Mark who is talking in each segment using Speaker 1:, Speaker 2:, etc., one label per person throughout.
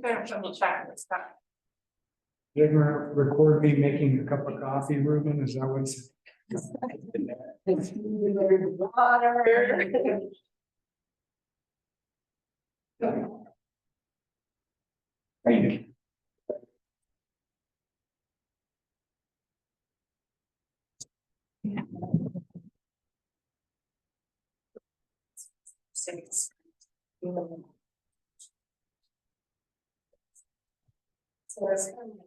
Speaker 1: gonna double check this stuff.
Speaker 2: You're gonna record me making a cup of coffee, Ruben, is that what's?
Speaker 1: Water.
Speaker 2: Thank you.
Speaker 1: Six. So it's kind of.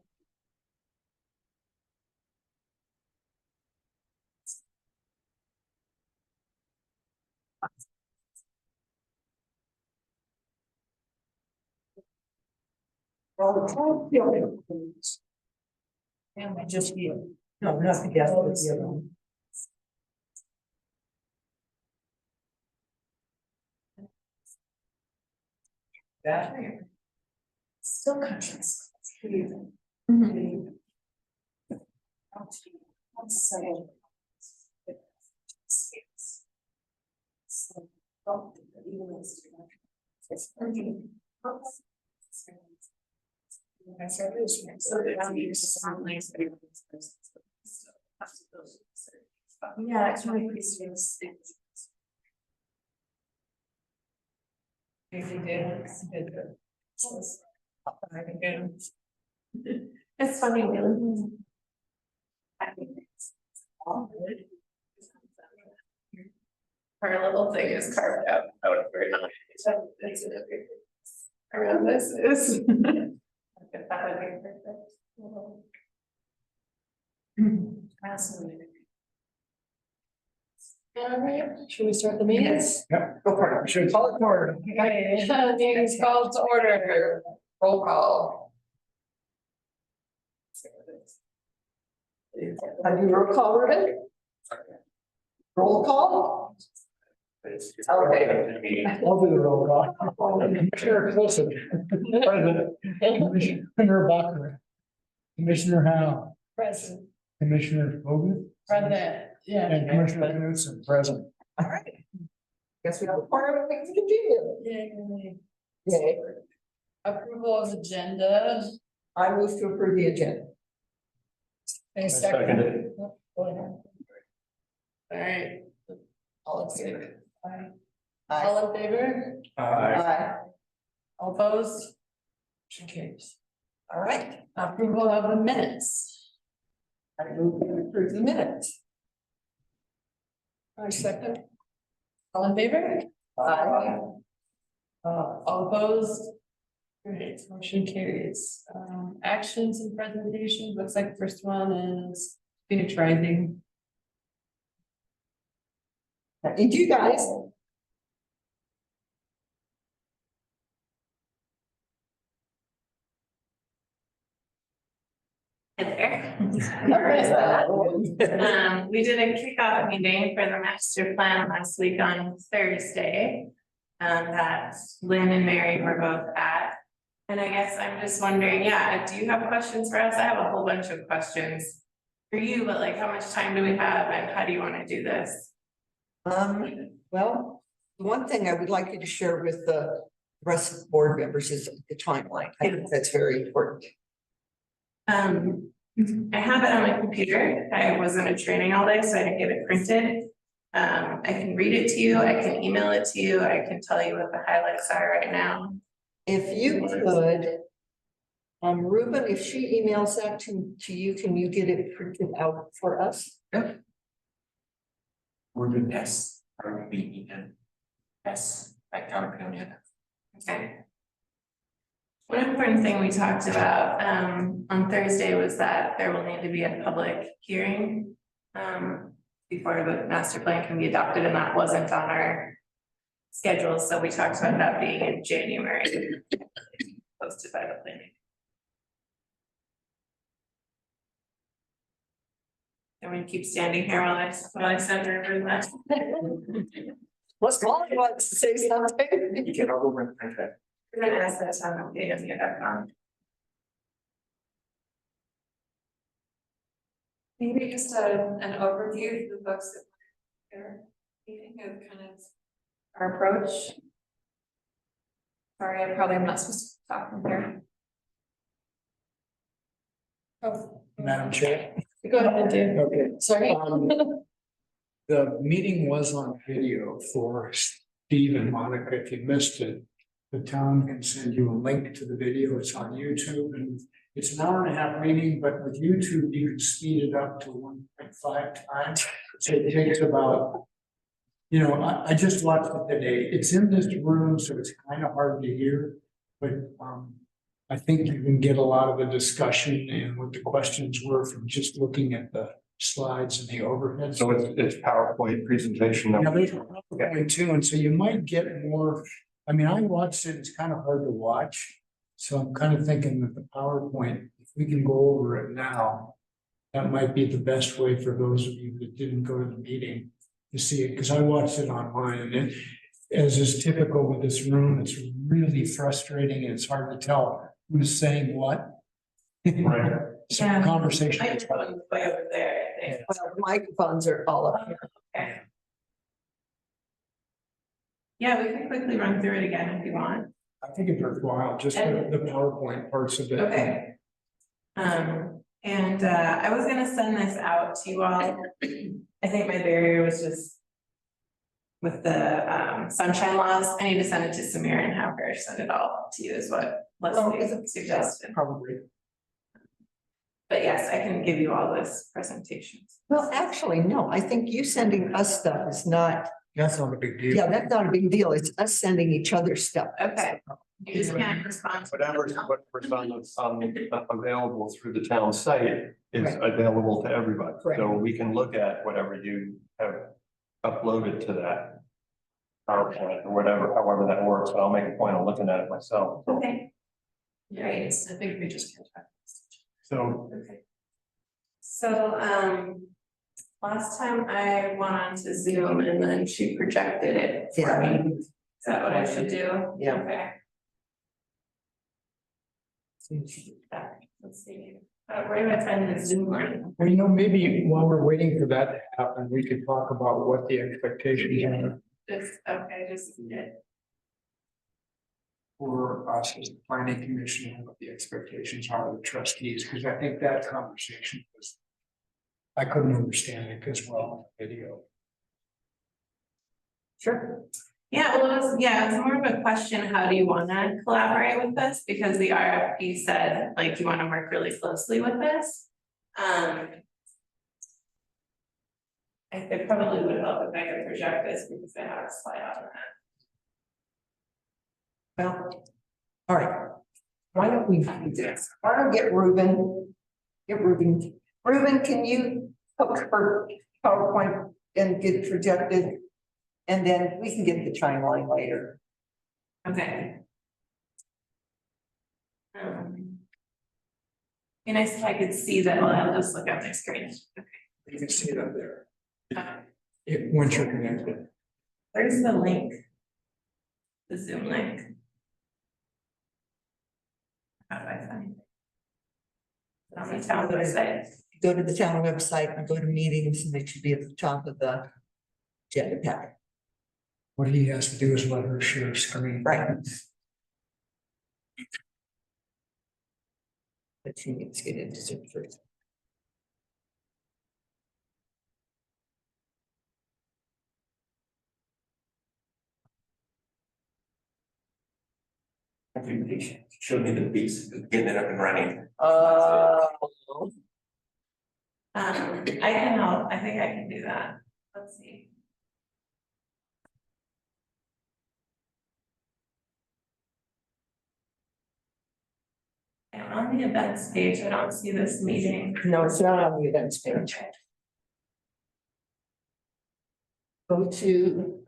Speaker 3: And I just feel, no, not together with the other one. That.
Speaker 1: Still conscious. Yeah, it's really pretty serious. It's funny, really. Our little thing is carved out. Around this is. That would be perfect. Fascinating. All right, should we start the meeting?
Speaker 3: Yes.
Speaker 2: Go for it. Should
Speaker 3: Call it to order.
Speaker 1: Okay, meeting's called to order. Roll call.
Speaker 3: I do roll call, Ruben? Roll call? Okay.
Speaker 2: I'll do the roll call. Commissioner Wilson, President, Commissioner Bucker, Commissioner Howe,
Speaker 1: Present.
Speaker 2: Commissioner Hogan,
Speaker 1: President, yeah.
Speaker 2: and Commissioner Knudsen, present.
Speaker 3: All right. Guess we have a quorum, we can continue.
Speaker 1: Yay.
Speaker 3: Yay.
Speaker 1: Approval of agenda.
Speaker 3: I move to approve the agenda.
Speaker 1: A second. All right.
Speaker 3: All in favor?
Speaker 1: Aye.
Speaker 3: Aye.
Speaker 1: All in favor?
Speaker 3: Aye.
Speaker 1: All opposed? Motion carries.
Speaker 3: All right.
Speaker 1: Approval of the minutes.
Speaker 3: I move to approve the minutes.
Speaker 1: I second. All in favor?
Speaker 3: Aye.
Speaker 1: All opposed? Great, motion carries. Actions and presentations, looks like the first one is Phoenix Rising.
Speaker 3: Did you guys?
Speaker 1: Hi there. We did a kickoff meeting for the master plan last week on Thursday. That Lynn and Mary were both at. And I guess I'm just wondering, yeah, do you have questions for us? I have a whole bunch of questions for you, but like, how much time do we have and how do you want to do this?
Speaker 3: Well, one thing I would like you to share with the rest of the board members is the timeline. I think that's very important.
Speaker 1: I have it on my computer. I was in a training all day, so I didn't get it printed. I can read it to you, I can email it to you, I can tell you what the highlights are right now.
Speaker 3: If you could, Ruben, if she emails that to you, can you get it printed out for us?
Speaker 4: Ruben S. RBEN S. Like California.
Speaker 1: Okay. One important thing we talked about on Thursday was that there will need to be a public hearing before the master plan can be adopted, and that wasn't on our schedule, so we talked about that being in January, posted by the planning. And we keep standing here while I send her that.
Speaker 3: What's Molly wants to say something?
Speaker 4: You can all over and print that.
Speaker 1: We're gonna ask that on AMU.com.
Speaker 5: Maybe just an overview of the books that we're reading of kind of our approach. Sorry, I probably am not supposed to talk from here.
Speaker 2: Madam Chair.
Speaker 1: Go ahead, dude.
Speaker 2: Okay.
Speaker 1: Sorry.
Speaker 2: The meeting was on video for Steve and Monica. If you missed it, the town can send you a link to the video. It's on YouTube and it's an hour and a half meeting, but with YouTube, you can speed it up to 1.5 times. So it takes about, I just watched it today. It's in this room, so it's kind of hard to hear. But I think you can get a lot of the discussion and what the questions were from just looking at the slides and the overhead.
Speaker 6: So it's PowerPoint presentation.
Speaker 2: Now, there's a PowerPoint too, and so you might get more, I mean, I watched it, it's kind of hard to watch. So I'm kind of thinking that the PowerPoint, if we can go over it now, that might be the best way for those of you that didn't go to the meeting to see it, because I watched it online and it, as is typical with this room, it's really frustrating and it's hard to tell who's saying what.
Speaker 6: Right.
Speaker 2: So
Speaker 1: Yeah.
Speaker 2: conversation.
Speaker 1: Microphone's way over there, I think.
Speaker 3: Well, microphones are all up here.
Speaker 1: Okay. Yeah, we can quickly run through it again if you want.
Speaker 2: I think it's worthwhile, just the PowerPoint parts of it.
Speaker 1: Okay. I was gonna send this out to you all. I think my barrier was just with the sunshine laws. I need to send it to Samira and have her send it all to you is what Leslie suggested.
Speaker 2: Probably.
Speaker 1: But yes, I can give you all this presentations.
Speaker 3: Well, actually, no, I think you sending us stuff is not,
Speaker 2: That's not a big deal.
Speaker 3: yeah, that's not a big deal. It's us sending each other stuff.
Speaker 1: Okay. You just can't respond. to
Speaker 6: Whatever's available through the town site is
Speaker 3: Right.
Speaker 6: available to everybody.
Speaker 3: Correct.
Speaker 6: So we can look at whatever you have uploaded to that PowerPoint or whatever, however that works, but I'll make a point of looking at it myself.
Speaker 1: Okay. Great. I think we just can't talk.
Speaker 6: So
Speaker 1: Okay. So, last time I went on to Zoom and then she projected it for
Speaker 3: Yeah.
Speaker 1: me. Is that what I should do?
Speaker 3: Yeah.
Speaker 1: Okay. Let's see. Where do I find the Zoom link?
Speaker 2: Well, maybe while we're waiting for that to happen, we could talk about what the expectations are
Speaker 1: Just it.
Speaker 2: for us as the planning commission and what the expectations are of the trustees, because I think that conversation was. I couldn't understand it as well on the video.
Speaker 3: Sure.
Speaker 1: Yeah, well, it's more of a question, how do you wanna collaborate with this? Because the RFP said, like, you wanna work really closely with this. It probably would help if I could project this because I have a slide on that.
Speaker 3: Well, all right. Why don't we do this? Why don't get Ruben? Ruben, can you hook her PowerPoint and get it projected? And then we can get the timeline later.
Speaker 1: Okay. Be nice if I could see that while I just look at my screen.
Speaker 2: You can see that there.
Speaker 1: Okay.
Speaker 2: Once you're connected.
Speaker 1: Where's the link? The Zoom link. How do I find it? On the town website.
Speaker 3: Go to the town website and go to meetings and it should be at the top of the agenda packet.
Speaker 2: What he has to do is let her share screen.
Speaker 3: Right. But she needs to get into Zoom first.
Speaker 4: I think they showed me the piece, getting it up and running.
Speaker 1: I can help, I think I can do that. Let's see. And on the events page, I don't see this meeting.
Speaker 3: No, it's not on the events page. Go to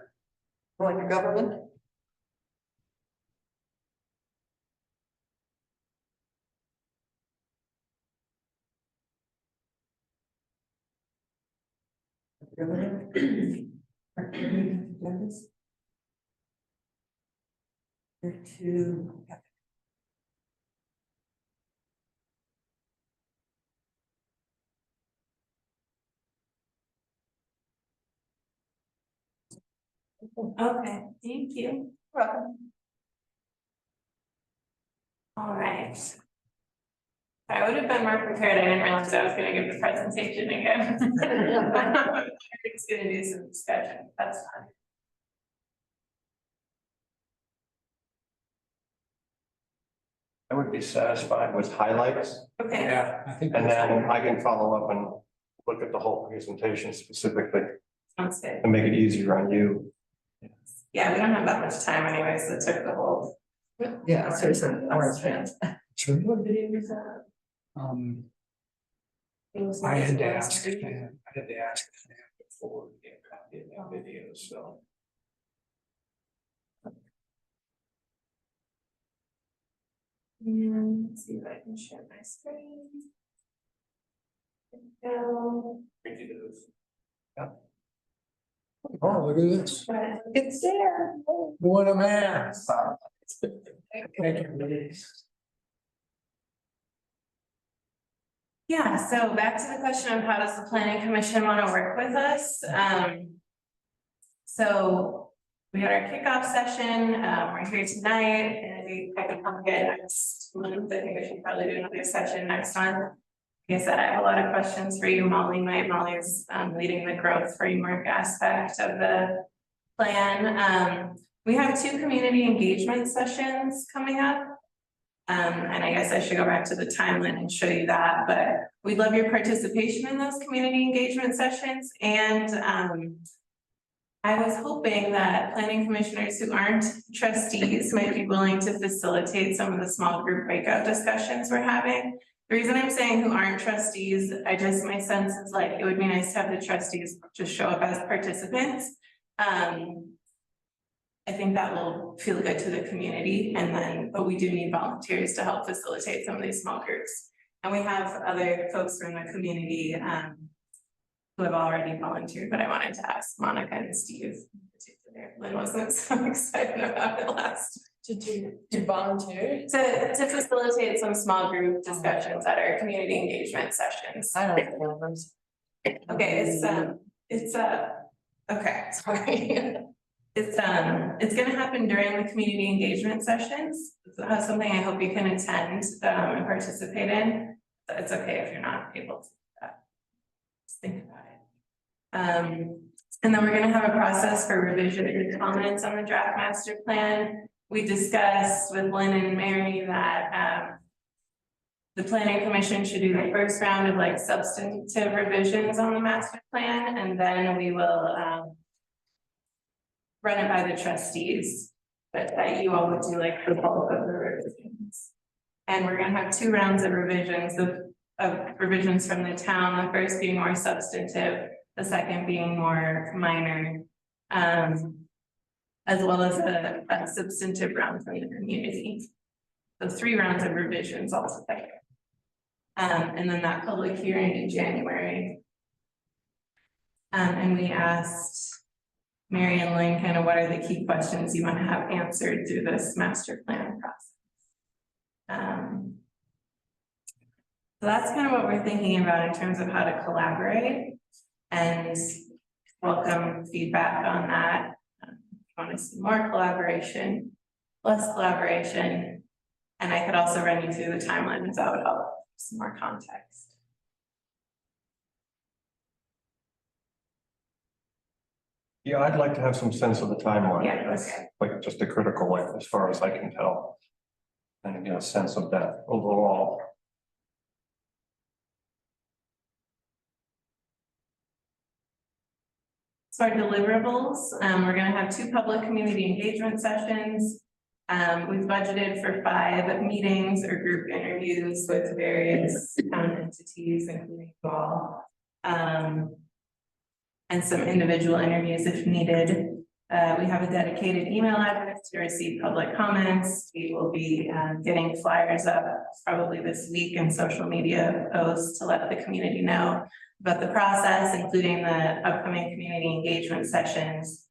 Speaker 3: run your government. To.
Speaker 1: Okay, thank you.
Speaker 3: Welcome.
Speaker 1: All right. I would have been more prepared. I didn't realize I was gonna give the presentation again. It's gonna do some discussion. That's fine.
Speaker 6: I would be satisfied with highlights,
Speaker 1: Okay,
Speaker 2: Yeah, I think.
Speaker 6: and
Speaker 2: that's-
Speaker 6: then I can follow up and look at the whole presentation specifically
Speaker 1: sounds good.
Speaker 6: and make it easier on you.
Speaker 1: Yeah, we don't have that much time anyway, so it took the whole.
Speaker 3: Yeah, so it's an orange man.
Speaker 2: So,
Speaker 1: What video was that? It was
Speaker 2: I had to
Speaker 1: like-
Speaker 2: ask Sam, before we get a copy of that video, so.
Speaker 1: Let's see if I can share my screen. There we go.
Speaker 2: Oh, look at this.
Speaker 3: It's there.
Speaker 2: What a man.
Speaker 1: Yeah, so back to the question of how does the planning commission want to work with us? So we had our kickoff session, we're here tonight, and I can come again next month. I think we should probably do another session next month. Like I said, I have a lot of questions for you, Molly. Molly's leading the growth framework aspect of the plan. We have 2 community engagement sessions coming up. And I guess I should go back to the timeline and show you that, but we'd love your participation in those community engagement sessions. And I was hoping that planning commissioners who aren't trustees might be willing to facilitate some of the small group breakout discussions we're having. The reason I'm saying who aren't trustees, my sense is like, it would be nice to have the trustees just show up as participants. I think that will feel good to the community, but we do need volunteers to help facilitate some of these small groups. And we have other folks from the community who have already volunteered, but I wanted to ask Monica and Steve in particular. Lynn wasn't so excited about it last.
Speaker 5: To volunteer?
Speaker 1: To facilitate some small group discussions at our community engagement sessions.
Speaker 3: I don't know those.
Speaker 1: Okay, okay, sorry. It's gonna happen during the community engagement sessions. That's something I hope you can attend and participate in. But it's okay if you're not able to do that. Just think about it. And then we're gonna have a process for revision and comments on the draft master plan. We discussed with Lynn and Mary that the planning commission should do the first round of like substantive revisions on the master plan, and then we will run it by the trustees, but that you all would do like the bulk of the revisions. And we're gonna have 2 rounds of revisions of revisions from the town, the first being more substantive, the second being more minor. As well as a substantive round from the community. So 3 rounds of revisions altogether. And then that public hearing in January. And we asked Mary and Lynn kind of what are the key questions you want to have answered through this master plan process. So that's kind of what we're thinking about in terms of how to collaborate and welcome feedback on that. Want to see more collaboration, less collaboration, and I could also run you through the timelines. That would help some more context.
Speaker 6: Yeah, I'd like to have some sense of the timeline.
Speaker 1: Yeah,
Speaker 6: That's
Speaker 1: okay.
Speaker 6: like just a critical one as far as I can tell. And get a sense of that overall.
Speaker 1: So our deliverables, we're gonna have 2 public community engagement sessions. We've budgeted for 5 meetings or group interviews with various town entities, including you all. And some individual interviews if needed. We have a dedicated email address to receive public comments. We will be getting flyers up probably this week and social media posts to let the community know about the process, including the upcoming community engagement sessions.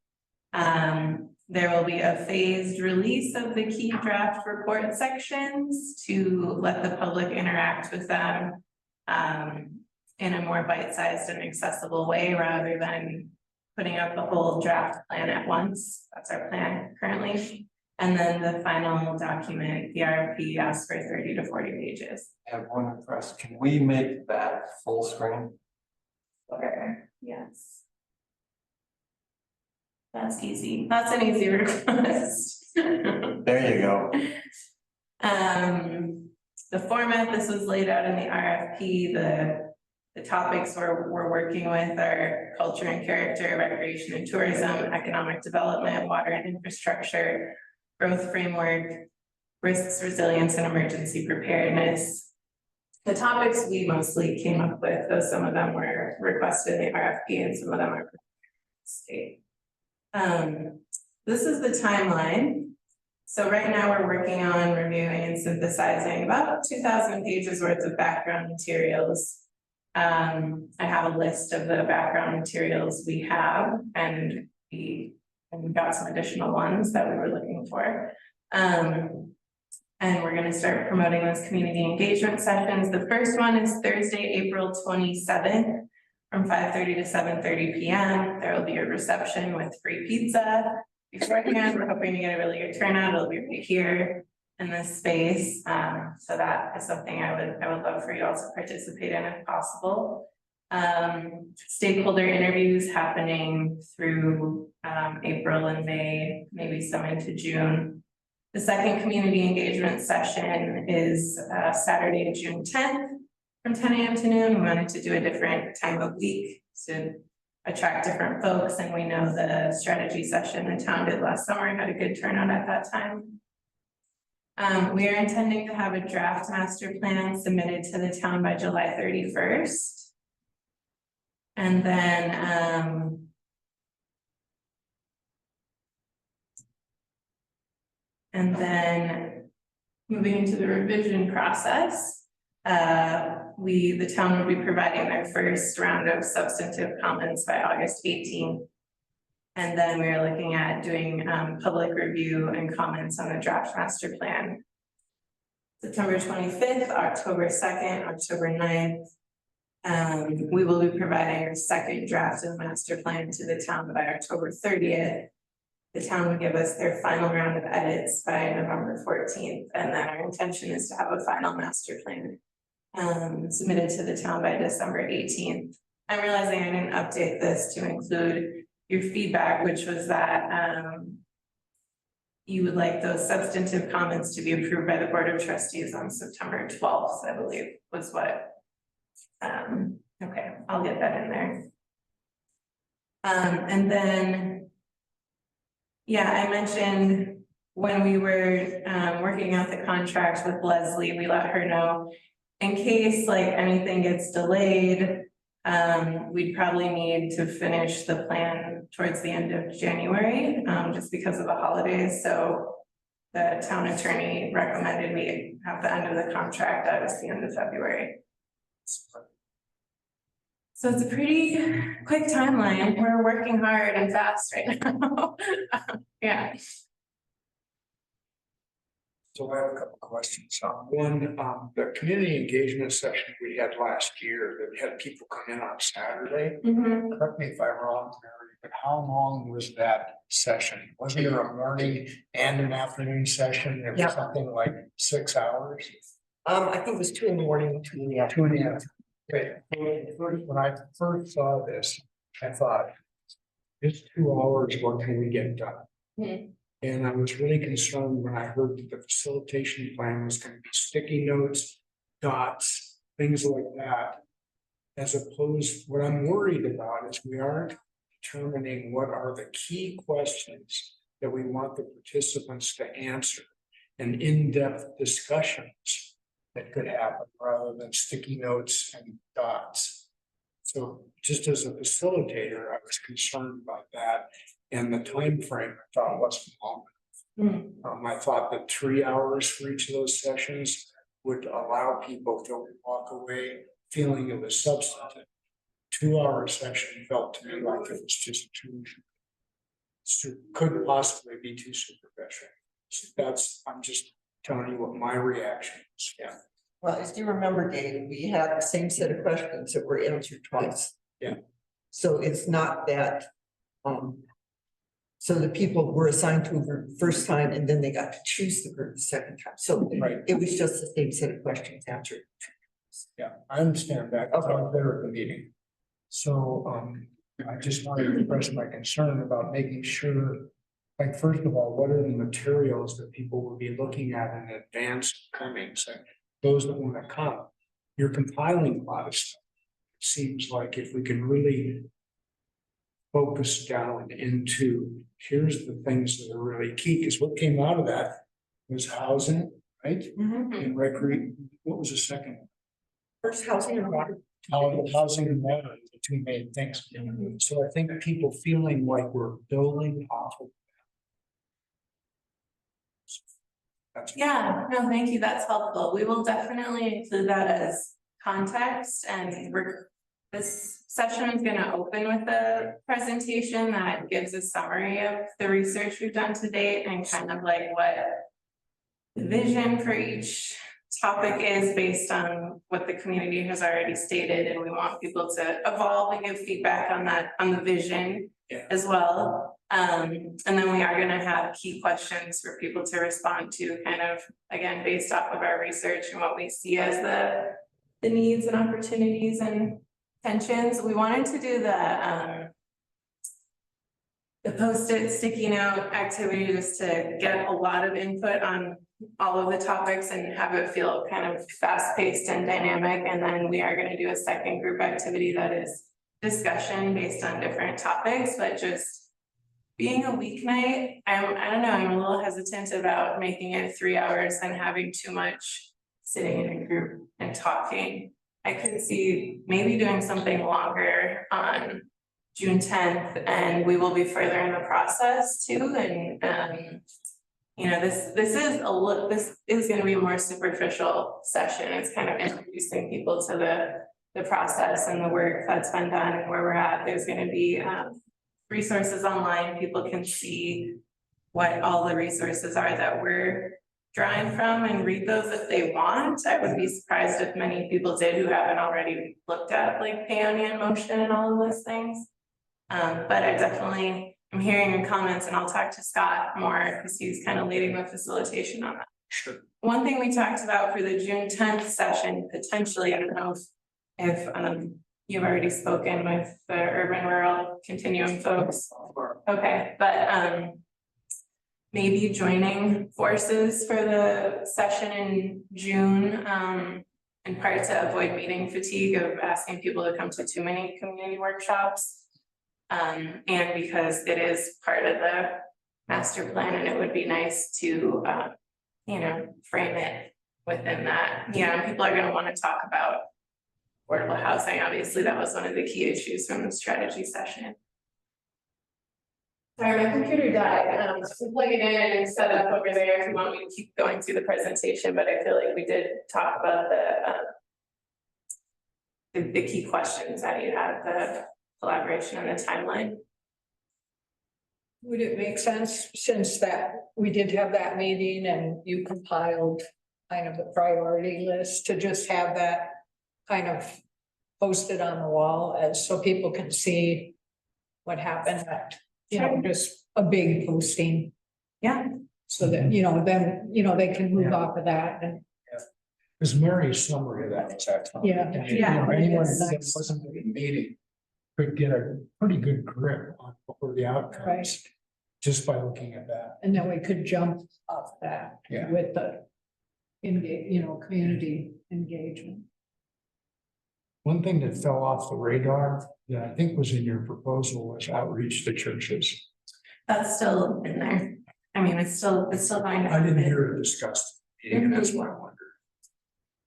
Speaker 1: There will be a phased release of the key draft report sections to let the public interact with them in a more bite-sized and accessible way rather than putting up the whole draft plan at once. That's our plan currently. And then the final document, the RFP, asks for 30 to 40 pages.
Speaker 6: I have one request. Can we make that full screen?
Speaker 1: Sure, yes. That's easy. That's an easy request.
Speaker 6: There you go.
Speaker 1: The format, this was laid out in the RFP, the topics we're working with are culture and character, recreation and tourism, economic development, water and infrastructure, growth framework, risks, resilience, and emergency preparedness. The topics we mostly came up with, though some of them were requested in the RFP and some of them are state. This is the timeline. So right now we're working on reviewing and synthesizing about 2,000 pages worth of background materials. I have a list of the background materials we have, and we got some additional ones that we were looking for. And we're gonna start promoting those community engagement sessions. The first one is Thursday, April 27th from 5:30 to 7:30 p.m. There will be a reception with free pizza beforehand. We're hoping to get a really good turnout. It'll be right here in this space. So that is something I would love for you all to participate in if possible. Stakeholder interviews happening through April and May, maybe some into June. The second community engagement session is Saturday, June 10th from 10 a.m. to noon. We wanted to do a different time of week to attract different folks, and we know the strategy session the town did last summer had a good turnout at that time. We are intending to have a draft master plan submitted to the town by July 31st. And then moving into the revision process, the town will be providing their first round of substantive comments by August 18th. And then we are looking at doing public review and comments on the draft master plan. September 25th, October 2nd, October 9th. We will be providing our second draft of master plan to the town by October 30th. The town would give us their final round of edits by November 14th, and then our intention is to have a final master plan submitted to the town by December 18th. I'm realizing I didn't update this to include your feedback, which was that you would like those substantive comments to be approved by the Board of Trustees on September 12th, I believe was what. Okay, I'll get that in there. And then, yeah, I mentioned when we were working out the contract with Leslie, we let her know in case like anything gets delayed, we'd probably need to finish the plan towards the end of January, just because of the holidays. So the town attorney recommended we have the end of the contract as the end of February. So it's a pretty quick timeline. We're working hard and fast right now. Yeah.
Speaker 2: So I have a couple of questions. One, the community engagement session we had last year that had people come in on Saturday.
Speaker 1: Mhm.
Speaker 2: Correct me if I'm wrong, Mary, but how long was that session? Wasn't there a morning and an afternoon session? It
Speaker 3: Yeah.
Speaker 2: was something like 6 hours?
Speaker 3: I think it was 2 in the morning, 2 in the afternoon.
Speaker 2: 2 in the afternoon. Okay. When I first saw this, I thought, it's 2 hours, what can we get done?
Speaker 1: Mhm.
Speaker 2: And I was really concerned when I heard that the facilitation plan was going to be sticky notes, dots, things like that. As opposed, what I'm worried about is we aren't determining what are the key questions that we want the participants to answer. And in-depth discussions that could happen rather than sticky notes and dots. So just as a facilitator, I was concerned about that. And the time frame I thought wasn't long. I thought that 3 hours for each of those sessions would allow people to walk away feeling it was substantive. 2 hour session felt to me like it was just could possibly be too superficial. So I'm just telling you what my reaction is. Yeah.
Speaker 3: Well, as you remember, Dave, we had the same set of questions that were answered twice.
Speaker 2: Yeah.
Speaker 3: So it's not that So the people were assigned to a group the first time and then they got to choose the group the second time. So
Speaker 2: Right.
Speaker 3: it was just the same set of questions answered.
Speaker 2: Yeah, I understand that, because I was there at the meeting. So, I just wanted to express my concern about making sure, like, first of all, what are the materials that people will be looking at in advance of coming, so those that want to come, you're compiling a lot of stuff. It seems like if we can really focus down into, here's the things that are really key, because what came out of that was housing, right? And what was the second?
Speaker 3: First housing and water.
Speaker 2: Housing and water, the two main things. So I think people feeling like we're building off of. That's.
Speaker 1: Yeah, no, thank you, that's helpful. We will definitely include that as context and this session is gonna open with a presentation that gives a summary of the research we've done to date and kind of like what the vision for each topic is based on what the community has already stated, and we want people to evolve and give feedback on that, on the vision as well. And then we are gonna have key questions for people to respond to, kind of, again, based off of our research and what we see as the needs and opportunities and tensions. We wanted to do the Post-it sticky note activity just to get a lot of input on all of the topics and have it feel kind of fast-paced and dynamic. And then we are gonna do a second group activity that is discussion based on different topics, but just being a weeknight, I don't know, I'm a little hesitant about making it 3 hours and having too much sitting in a group and talking. I could see maybe doing something longer on June 10th, and we will be further in the process too. And you know, this is going to be a more superficial session. It's kind of introducing people to the process and the work that's been done and where we're at. There's going to be resources online. People can see what all the resources are that we're drawing from and read those if they want. I would be surprised if many people did who haven't already looked at like Paeonian motion and all of those things. But I definitely am hearing your comments, and I'll talk to Scott more because he's kind of leading the facilitation on that.
Speaker 2: Sure.
Speaker 1: One thing we talked about for the June 10th session, potentially, I don't know if you've already spoken with the urban rural continuum folks. Okay, but maybe joining forces for the session in June, in part to avoid meeting fatigue of asking people to come to too many community workshops. And because it is part of the master plan, and it would be nice to, you know, frame it within that. Yeah, and people are gonna wanna talk about affordable housing. Obviously, that was one of the key issues from the strategy session. Sorry, my computer died. So plug it in and set it up over there if you want me to keep going through the presentation, but I feel like we did talk about the key questions that you had, the collaboration and the timeline.
Speaker 7: Would it make sense, since that we did have that meeting and you compiled kind of the priority list, to just have that kind of posted on the wall as so people can see what happened, you know, just a big posting.
Speaker 1: Yeah.
Speaker 7: So that, you know, then, you know, they can move off of that and.
Speaker 2: Because Mary's summary of that was that.
Speaker 7: Yeah.
Speaker 2: And,
Speaker 1: Yeah.
Speaker 2: you know, anyone
Speaker 7: Nice.
Speaker 2: that wasn't at the meeting could get a pretty good grip on what were the outcomes.
Speaker 7: Right.
Speaker 2: Just by looking at that.
Speaker 7: And then we could jump off that
Speaker 2: Yeah.
Speaker 7: with the community engagement.
Speaker 2: One thing that fell off the radar that I think was in your proposal was outreach to churches.
Speaker 1: That's still in there. I mean, it's still going to
Speaker 2: I didn't
Speaker 1: happen.
Speaker 2: hear it discussed, and that's why I wondered.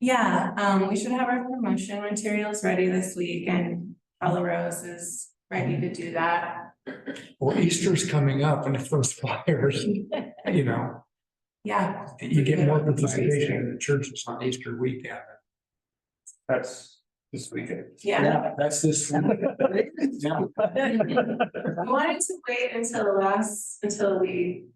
Speaker 1: Yeah, we should have our promotion materials ready this week, and Hollow Rose is ready to do that.
Speaker 2: Well, Easter's coming up, and if those flyers, you know,
Speaker 1: Yeah,
Speaker 2: you get more participation in the churches on Easter weekend.
Speaker 6: That's this weekend.
Speaker 1: yeah.
Speaker 2: That's this. Yeah.
Speaker 1: I wanted to wait until we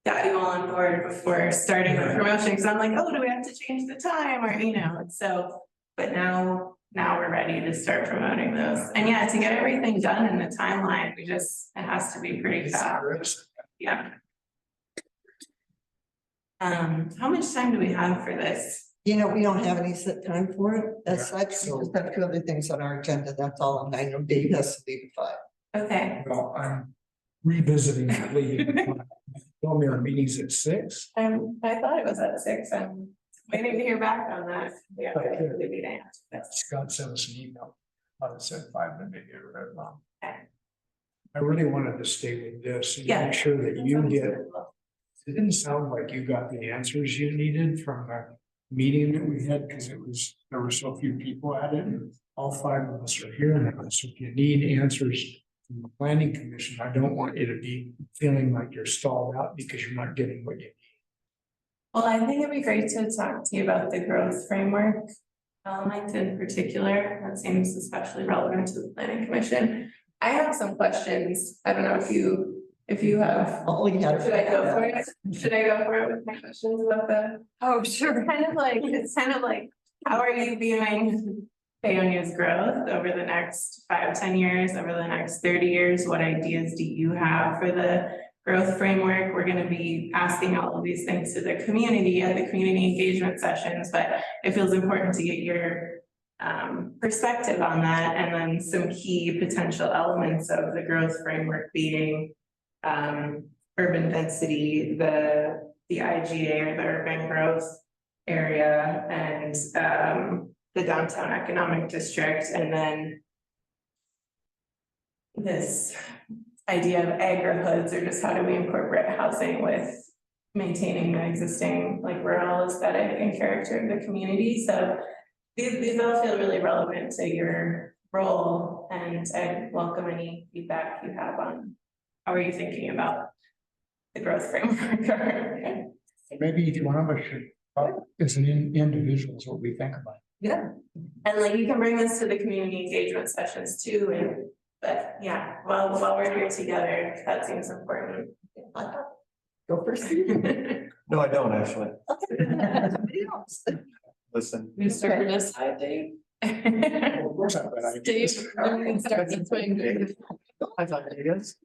Speaker 1: got you all on board before starting the promotion, because I'm like, oh, do we have to change the time, or, you know, so, but now now we're ready to start promoting those. And yeah, to get everything done in the timeline, it has to be pretty fast. Yeah. How much time do we have for this?
Speaker 3: You know, we don't have any set time for it as
Speaker 2: Yeah,
Speaker 3: such. We
Speaker 2: so-
Speaker 3: just have two other things on our agenda. That's all. And I know Dave has to leave at 5.
Speaker 1: Okay,
Speaker 2: Well, I'm revisiting that leading. Tell me our meeting's at 6.
Speaker 1: I thought it was at 6. I'm waiting to hear back on that. Yeah,
Speaker 2: Okay.
Speaker 1: the meeting.
Speaker 2: Scott sent us an email. It said 5 minutes, maybe I read it wrong.
Speaker 1: Okay.
Speaker 2: I really wanted to stay with this and
Speaker 1: Yeah.
Speaker 2: make sure that you get, it didn't sound like you got the answers you needed from the meeting that we had, because there were so few people at it, and all 5 of us are here now, so if you need answers from the planning commission, I don't want you to be feeling like you're stalled out because you're not getting what you need.
Speaker 1: Well, I think it'd be great to talk to you about the growth framework element in particular. That seems especially relevant to the planning commission. I have some questions. I don't know if you have.
Speaker 3: Oh, yeah.
Speaker 1: Should I go for it? Should I go for it with my questions about the?
Speaker 7: Oh, sure.
Speaker 1: It's kind of like, how are you viewing Paonia's growth over the next 5-10 years, over the next 30 years? What ideas do you have for the growth framework? We're gonna be asking all of these things to the community at the community engagement sessions, but it feels important to get your perspective on that, and then some key potential elements of the growth framework being urban density, the IGA or the urban growth area, and the downtown economic district, and then this idea of agri-hoods, or just how do we incorporate housing with maintaining the existing like rural aesthetic and character of the community. So these all feel really relevant to your role, and I welcome any feedback you have on how are you thinking about the growth framework.
Speaker 2: Maybe each one of us should, as an individual, is what we think about.
Speaker 3: Yeah.
Speaker 1: And like you can bring this to the community engagement sessions too, and but yeah, while we're here together, that seems important.
Speaker 3: Go first.
Speaker 6: No, I don't actually.
Speaker 3: Somebody else.
Speaker 6: Listen,
Speaker 1: You start from this side, Dave.
Speaker 2: Of course, I bet
Speaker 1: Dave, I'm gonna start this way.
Speaker 2: I thought you guys.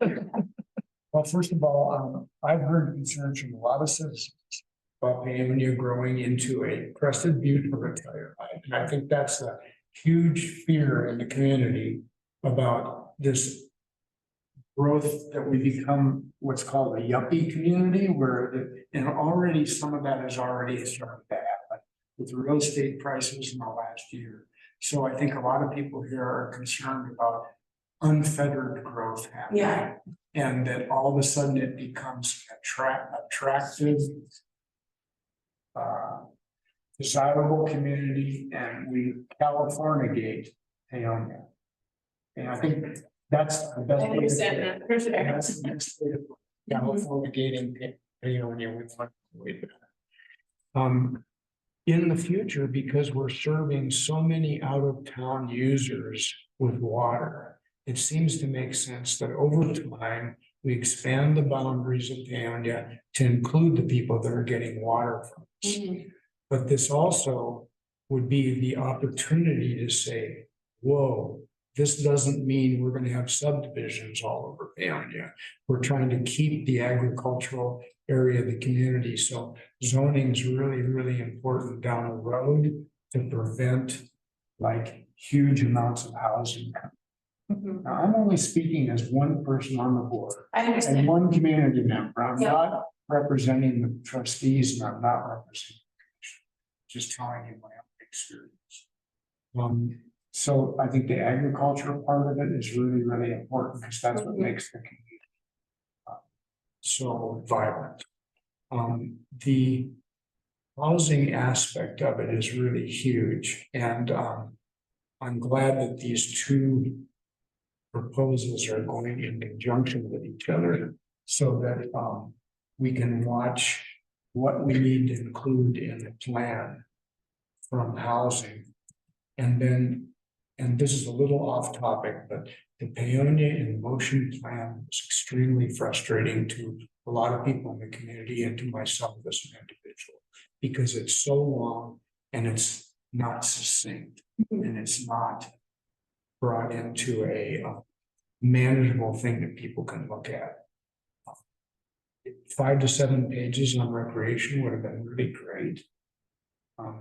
Speaker 2: Well, first of all, I've heard concerns from a lot of citizens about Paonia growing into a Crested Butte retire. And I think that's a huge fear in the community about this growth that we become what's called a yuppie community, and already some of that has already started to happen with the real estate prices in the last year. So I think a lot of people here are concerned about unfettered growth happening.
Speaker 1: Yeah.
Speaker 2: And that all of a sudden it becomes attractive, desirable community, and we California-gate Paonia. And I think that's the best.
Speaker 1: I understand that for sure.
Speaker 2: That's the best way to put it. California-gating Paonia, we want to wait. In the future, because we're serving so many out-of-town users with water, it seems to make sense that over time, we expand the boundaries of Paonia to include the people that are getting water from us.
Speaker 1: Mhm.
Speaker 2: But this also would be the opportunity to say, whoa, this doesn't mean we're gonna have subdivisions all over Paonia. We're trying to keep the agricultural area of the community, so zoning is really, really important down the road to prevent like huge amounts of housing.
Speaker 1: Mhm.
Speaker 2: Now, I'm only speaking as one person on the board
Speaker 1: I
Speaker 2: and
Speaker 1: understand.
Speaker 2: one community member. I'm
Speaker 1: Yeah.
Speaker 2: not representing the trustees, and I'm not representing the commission. Just telling you my own experience. So I think the agricultural part of it is really, really important, because that's what makes the community so vibrant. The housing aspect of it is really huge, and I'm glad that these two proposals are going in conjunction with each other, so that we can watch what we need to include in the plan from housing. And then, and this is a little off topic, but the Paonia in Motion plan was extremely frustrating to a lot of people in the community and to myself as an individual, because it's so long and it's not succinct, and it's not brought into a manageable thing that people can look at. 5 to 7 pages on recreation would have been really great.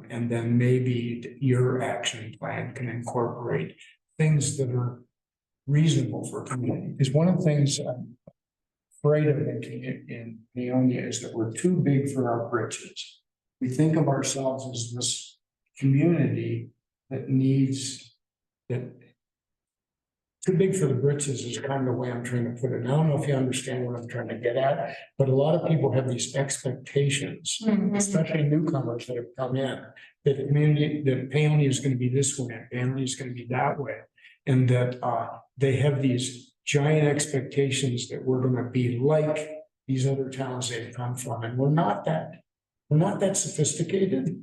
Speaker 2: And then maybe your action plan can incorporate things that are reasonable for a community. Because one of the things I'm afraid of in Neonia is that we're too big for our britches. We think of ourselves as this community that needs, that too big for the britches is kind of the way I'm trying to put it. And I don't know if you understand what I'm trying to get at, but a lot of people have these expectations, especially newcomers that have come in, that the community, that Paonia is going to be this way, and Paonia is going to be that way. And that they have these giant expectations that we're going to be like these other towns they've come from. And we're not that sophisticated.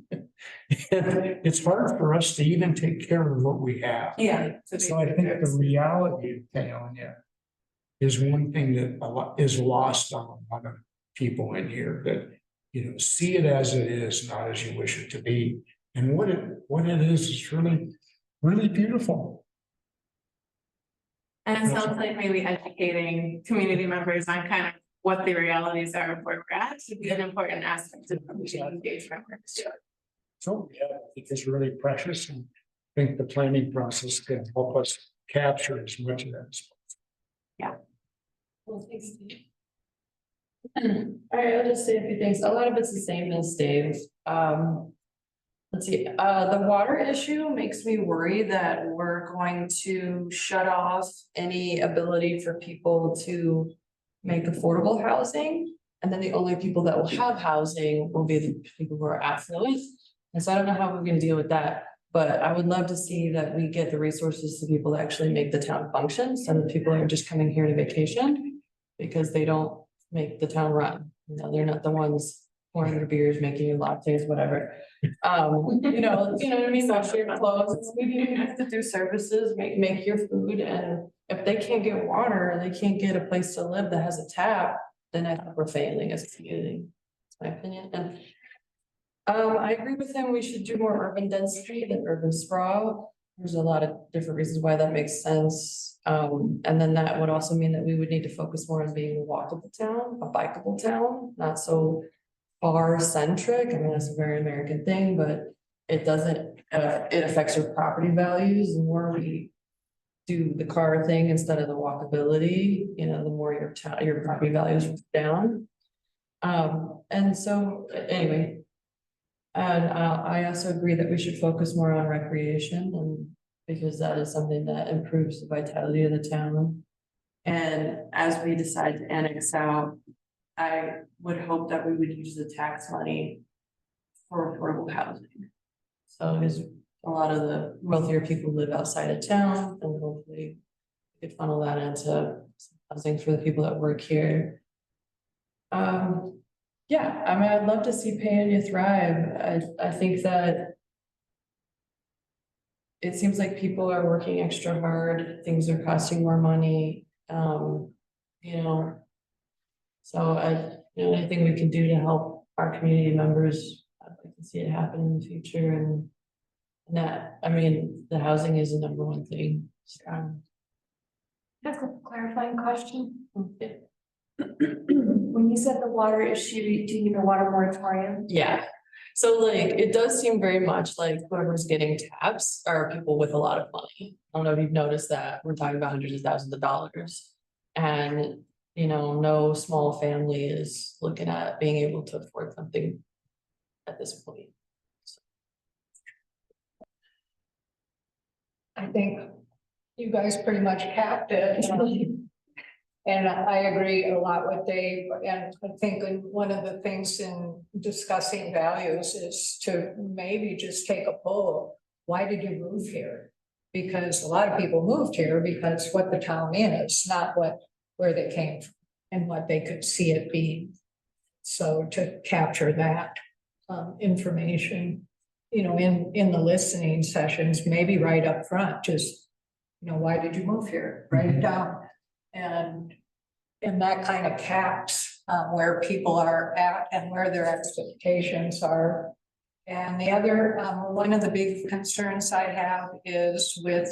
Speaker 2: And it's hard for us to even take care of what we have.
Speaker 1: Yeah.
Speaker 2: So I think the reality of Paonia is one thing that is lost on a lot of people in here, that, you know, see it as it is, not as you wish it to be. And what it is really, really beautiful.
Speaker 1: And it sounds like maybe educating community members on kind of what the realities are of where we're at should be an important aspect of community engagement.
Speaker 2: So, yeah, I think it's really precious, and I think the planning process can help us capture as much of that as possible.
Speaker 5: Well, thanks, Steve.
Speaker 8: All right, I'll just say a few things. A lot of it's the same as Dave. Let's see, the water issue makes me worry that we're going to shut off any ability for people to make affordable housing. And then the only people that will have housing will be the people who are affluent. And so I don't know how we're gonna deal with that, but I would love to see that we get the resources to people that actually make the town function, so that people are just coming here to vacation because they don't make the town run. You know, they're not the ones pouring your beers, making your lattes, whatever. You know what I mean? Wash your clothes. We have to do services, make your food, and if they can't get water, they can't get a place to live that has a tap, then I think we're failing as a community. That's my opinion. And I agree with him. We should do more urban density than urban sprawl. There's a lot of different reasons why that makes sense. And then that would also mean that we would need to focus more on being a walkable town, a bikeable town, not so far centric. I mean, that's a very American thing, but it doesn't, it affects your property values. The more we do the car thing instead of the walkability, you know, the more your property values are down. And so anyway. And I also agree that we should focus more on recreation, and because that is something that improves the vitality of the town. And as we decide to annex out, I would hope that we would use the tax money for affordable housing. So because a lot of the wealthier people live outside of town, and hopefully we could funnel that into housing for the people that work here. Yeah, I mean, I'd love to see Paonia thrive. I think that it seems like people are working extra hard, things are costing more money, you know. So anything we can do to help our community members, I'd like to see it happen in the future. And that, I mean, the housing is the number one thing.
Speaker 5: That's a clarifying question. When you said the water issue, do you mean the water moratorium?
Speaker 8: Yeah, so like, it does seem very much like whoever's getting taps are people with a lot of money. I don't know if you've noticed that, we're talking about hundreds of thousands of dollars. And, you know, no small family is looking at being able to afford something at this point.
Speaker 7: I think you guys pretty much capped it. And I agree a lot with Dave, and I think one of the things in discussing values is to maybe just take a poll. Why did you move here? Because a lot of people moved here because what the town is, not where they came from and what they could see it being. So to capture that information, you know, in the listening sessions, maybe right up front, just, you know, why did you move here? Write it down. And that kind of caps where people are at and where their expectations are. And the other, one of the big concerns I have is with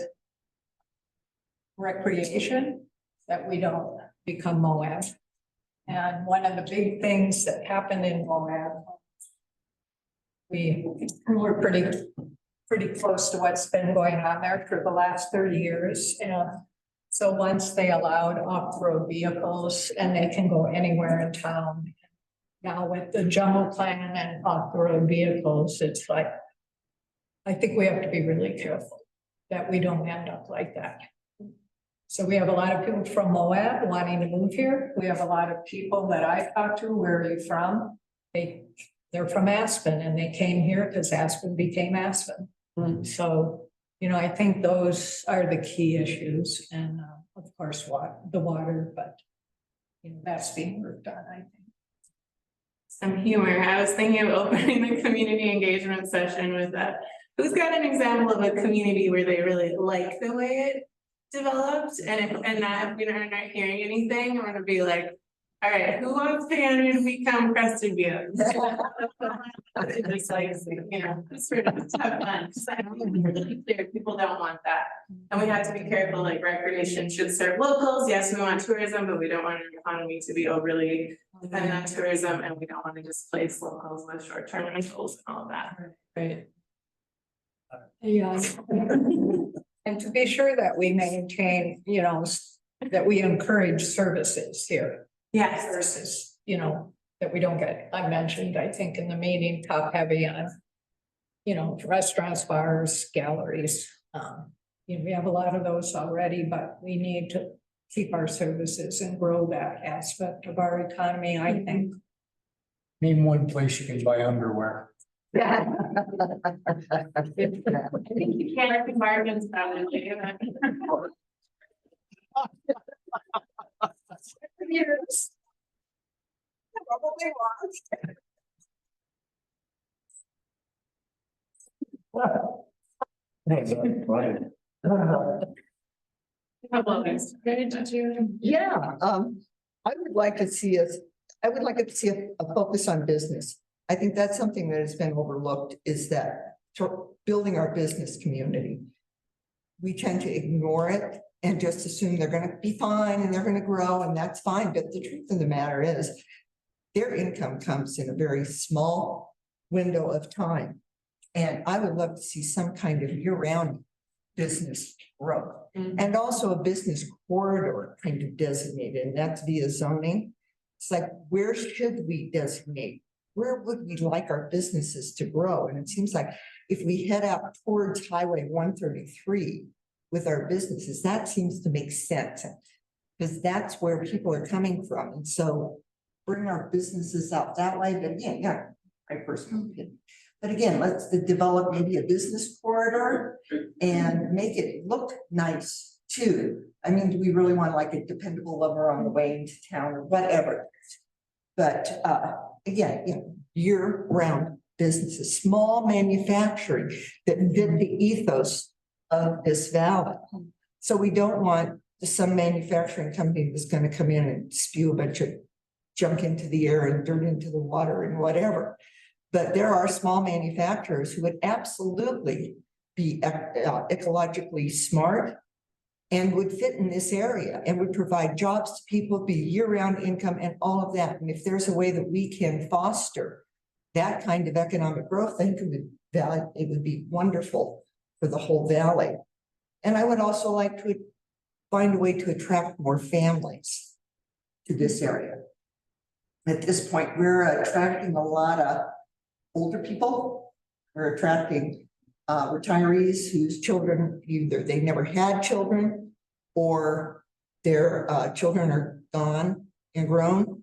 Speaker 7: recreation, that we don't become Moab. And one of the big things that happened in Moab, we're pretty close to what's been going on there for the last 30 years. And so once they allowed off-road vehicles and they can go anywhere in town. Now with the jumbo plan and off-road vehicles, it's like, I think we have to be really careful that we don't end up like that. So we have a lot of people from Moab wanting to move here. We have a lot of people that I've talked to, where are you from? They're from Aspen and they came here because Aspen became Aspen. So, I think those are the key issues and of course, the water, but that's being worked on, I think.
Speaker 1: Some humor. I was thinking of opening the community engagement session with that. Who's got an example of a community where they really like the way it developed and that we are not hearing anything? I'm gonna be like, all right, who wants to become Crested View? Just like, sort of have fun. So I don't think we're really clear, people don't want that. And we have to be careful, like recreation should serve locals. Yes, we want tourism, but we don't want our economy to be overly dependent on tourism, and we don't want to displace locals with short-term rentals and all of that.
Speaker 8: Right.
Speaker 7: Yeah. And to be sure that we maintain, that we encourage services here.
Speaker 1: Yes.
Speaker 7: Versus, that we don't get, I mentioned, I think in the meeting, top heavy on, restaurants, bars, galleries. We have a lot of those already, but we need to keep our services and grow that aspect of our economy, I think.
Speaker 2: Name one place you can buy underwear.
Speaker 1: I think you can't make margins probably.
Speaker 3: Years. Probably Yeah, I would like to see a focus on business. I think that's something that has been overlooked, is that building our business community. We tend to ignore it and just assume they're gonna be fine and they're gonna grow, and that's fine, but the truth of the matter is their income comes in a very small window of time. And I would love to see some kind of year-round business growth. And also a business corridor kind of designated, and that's via zoning. It's like, where should we designate? Where would we like our businesses to grow? And it seems like if we head out towards Highway 133 with our businesses, that seems to make sense. Because that's where people are coming from. And so bring our businesses out that way, but yeah, my personal opinion. But again, let's develop maybe a business corridor and make it look nice too. I mean, do we really want like a dependable lover on the way into town or whatever? But again, year-round businesses, small manufacturing that fit the ethos of this valley. So we don't want some manufacturing company that's going to come in and spew a bunch of junk into the air and dirt into the water and whatever. But there are small manufacturers who would absolutely be ecologically smart and would fit in this area and would provide jobs to people, be year-round income and all of that. And if there's a way that we can foster that kind of economic growth, I think it would be wonderful for the whole valley. And I would also like to find a way to attract more families to this area. At this point, we're attracting a lot of older people. We're attracting retirees whose children, either they never had children or their children are gone and grown.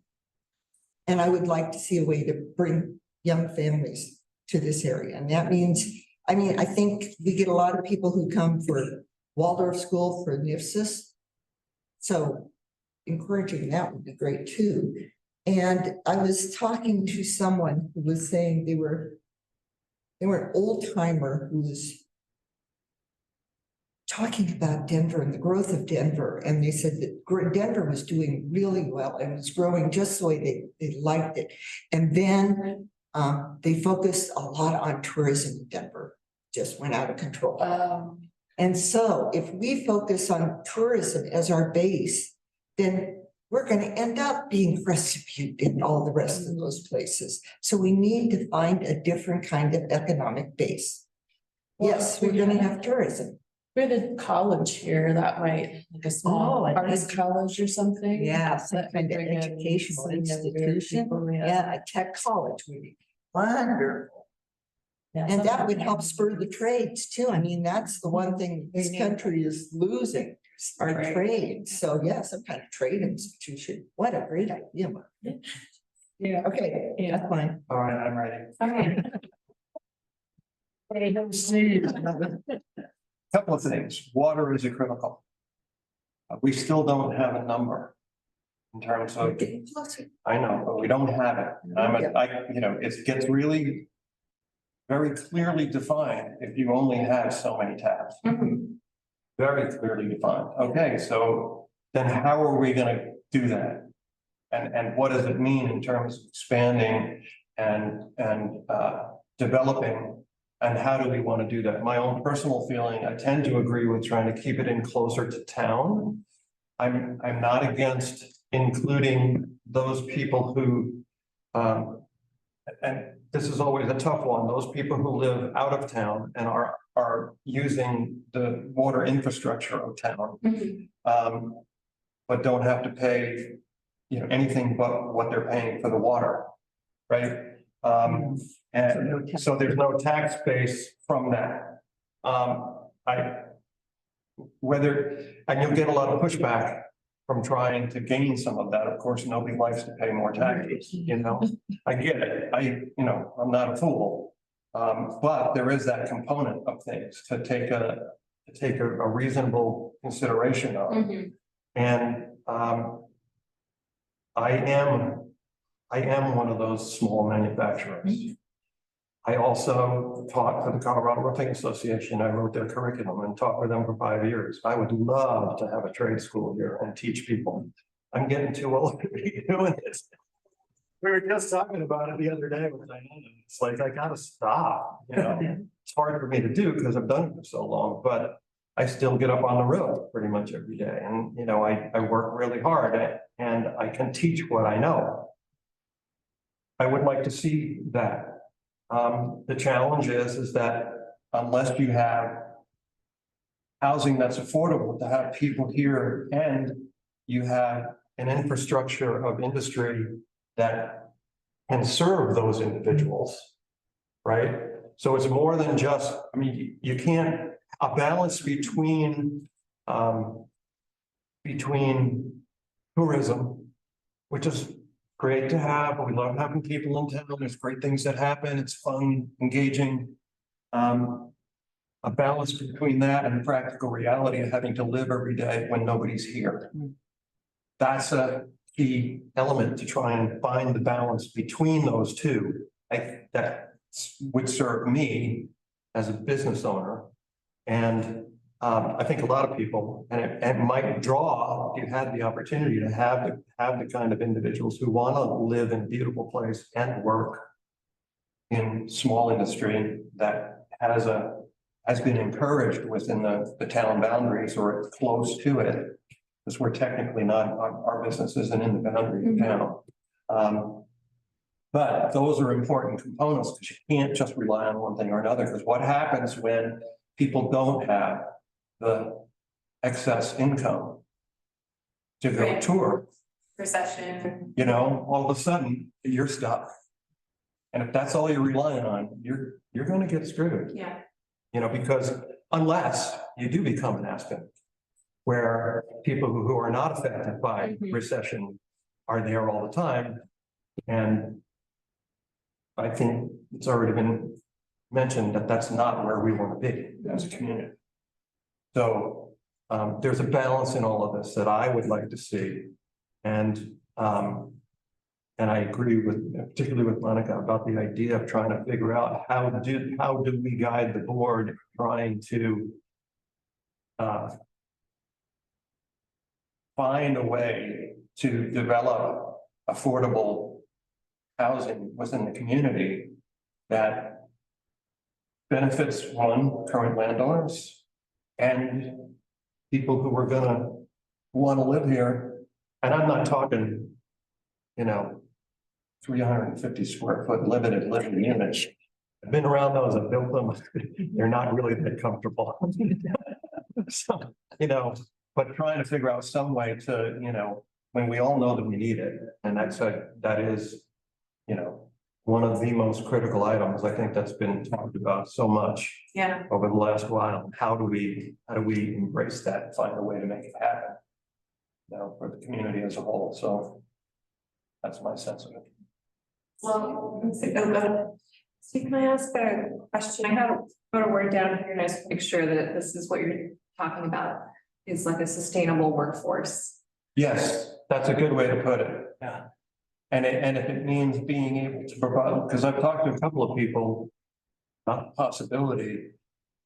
Speaker 3: And I would like to see a way to bring young families to this area. And that means, I think we get a lot of people who come for Waldorf School for NIFSIS. So encouraging that would be great too. And I was talking to someone who was saying they were an old timer who was talking about Denver and the growth of Denver. And they said that Denver was doing really well and was growing just the way they liked it. And then They focused a lot on tourism in Denver, just went out of control. And so if we focus on tourism as our base, then we're gonna end up being Crested in all the rest of those places. So we need to find a different kind of economic base. Yes, we're gonna have tourism.
Speaker 8: We had a college here that might, like a
Speaker 3: Oh,
Speaker 8: small
Speaker 3: an
Speaker 8: arts
Speaker 3: edu-
Speaker 8: college or something.
Speaker 3: Yeah, some
Speaker 8: that
Speaker 3: kind
Speaker 8: could
Speaker 3: of
Speaker 8: bring in
Speaker 3: educational
Speaker 8: some younger
Speaker 3: institution.
Speaker 8: people,
Speaker 3: Yeah, a tech college would be wonderful. And that would help spur the trades too. I mean, that's the one thing this country is losing, our
Speaker 8: Right.
Speaker 3: trade. So yeah, some kind of trade institution. What a great idea. Mark.
Speaker 7: Yeah.
Speaker 3: Okay,
Speaker 8: Yeah.
Speaker 3: that's fine.
Speaker 6: All right, I'm ready.
Speaker 8: Okay.
Speaker 6: Couple of things. Water is a critical. We still don't have a number in terms
Speaker 3: We're
Speaker 6: of,
Speaker 3: getting closer.
Speaker 6: I know, but we don't have it. It gets really very clearly defined if you only have so many tabs. Very clearly defined. Okay, so then how are we gonna do that? And what does it mean in terms of expanding and developing? And how do we want to do that? My own personal feeling, I tend to agree with trying to keep it in closer to town. I'm not against including those people who, and this is always a tough one, those people who live out of town and are using the water infrastructure of town. But don't have to pay, anything but what they're paying for the water, right? And so there's no tax base from that. And you'll get a lot of pushback from trying to gain some of that. Of course, nobody likes to pay more taxes, I get it. I'm not a fool. But there is that component of things to take a reasonable consideration of. And I am one of those small manufacturers. I also taught for the Colorado Roofing Association. I wrote their curriculum and taught with them for 5 years. I would love to have a trade school here and teach people. I'm getting too old to be doing this. We were just talking about it the other day with Diana. It's like, I gotta stop, It's hard for me to do because I've done it for so long, but I still get up on the road pretty much every day. And, I work really hard and I can teach what I know. I would like to see that. The challenge is that unless you have housing that's affordable to have people here and you have an infrastructure of industry that can serve those individuals, right? So it's more than just, you can't, a balance between tourism, which is great to have. We love having people in town. There's great things that happen. It's fun, engaging. A balance between that and the practical reality of having to live every day when nobody's here. That's a key element to try and find the balance between those two. That would serve me as a business owner. And I think a lot of people, and it might draw, if you had the opportunity to have the kind of individuals who want to live in a beautiful place and work in small industry that has been encouraged within the town boundaries or close to it, because we're technically not, our business isn't in the boundary of town. But those are important components because you can't just rely on one thing or another, because what happens when people don't have the excess income to go
Speaker 1: Right.
Speaker 6: tour,
Speaker 1: Recession.
Speaker 6: all of a sudden you're stuck. And if that's all you're relying on, you're going to get screwed,
Speaker 1: Yeah.
Speaker 6: because unless you do become an Aspen, where people who are not affected by recession are there all the time. And I think it's already been mentioned that that's not where we want to be as a community. So there's a balance in all of this that I would like to see. And I agree particularly with Monica about the idea of trying to figure out how do we guide the board trying to find a way to develop affordable housing within the community that benefits, one, current landowners and people who are gonna wanna live here. And I'm not talking, 350 square foot limited living units. I've been around those, I've built them, they're not really that comfortable. So, but trying to figure out some way to, when we all know that we need it, and that is, one of the most critical items, I think that's been talked about so much
Speaker 1: Yeah,
Speaker 6: over the last while. How do we embrace that and find a way to make it happen? For the community as a whole, so that's my sense of it.
Speaker 5: Well, so can I ask a question? I have put a word down here and I just make sure that this is what you're talking about, is like a sustainable workforce.
Speaker 6: Yes, that's a good way to put it.
Speaker 2: Yeah.
Speaker 6: And if it means being able to provide, because I've talked to a couple of people about the possibility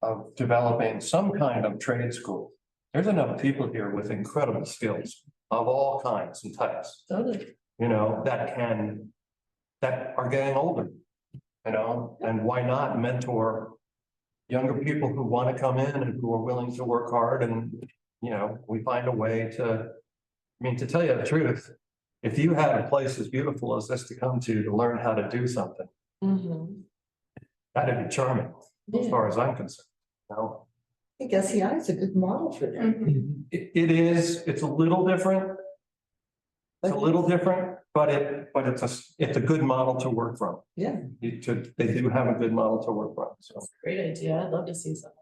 Speaker 6: of developing some kind of trade school. There's enough people here with incredible skills of all kinds and types,
Speaker 8: Totally.
Speaker 6: that are getting older, and why not mentor younger people who want to come in and who are willing to work hard, and, we find a way to, to tell you the truth, if you had a place as beautiful as this to come to learn how to do something, that'd be charming, as far as I'm concerned,
Speaker 3: I think SEI is a good model for that.
Speaker 6: It is, it's a little different. It's a little different, but it's a good model to work from.
Speaker 3: Yeah.
Speaker 6: They do have a good model to work from, so.
Speaker 8: Great idea. I'd love to see something.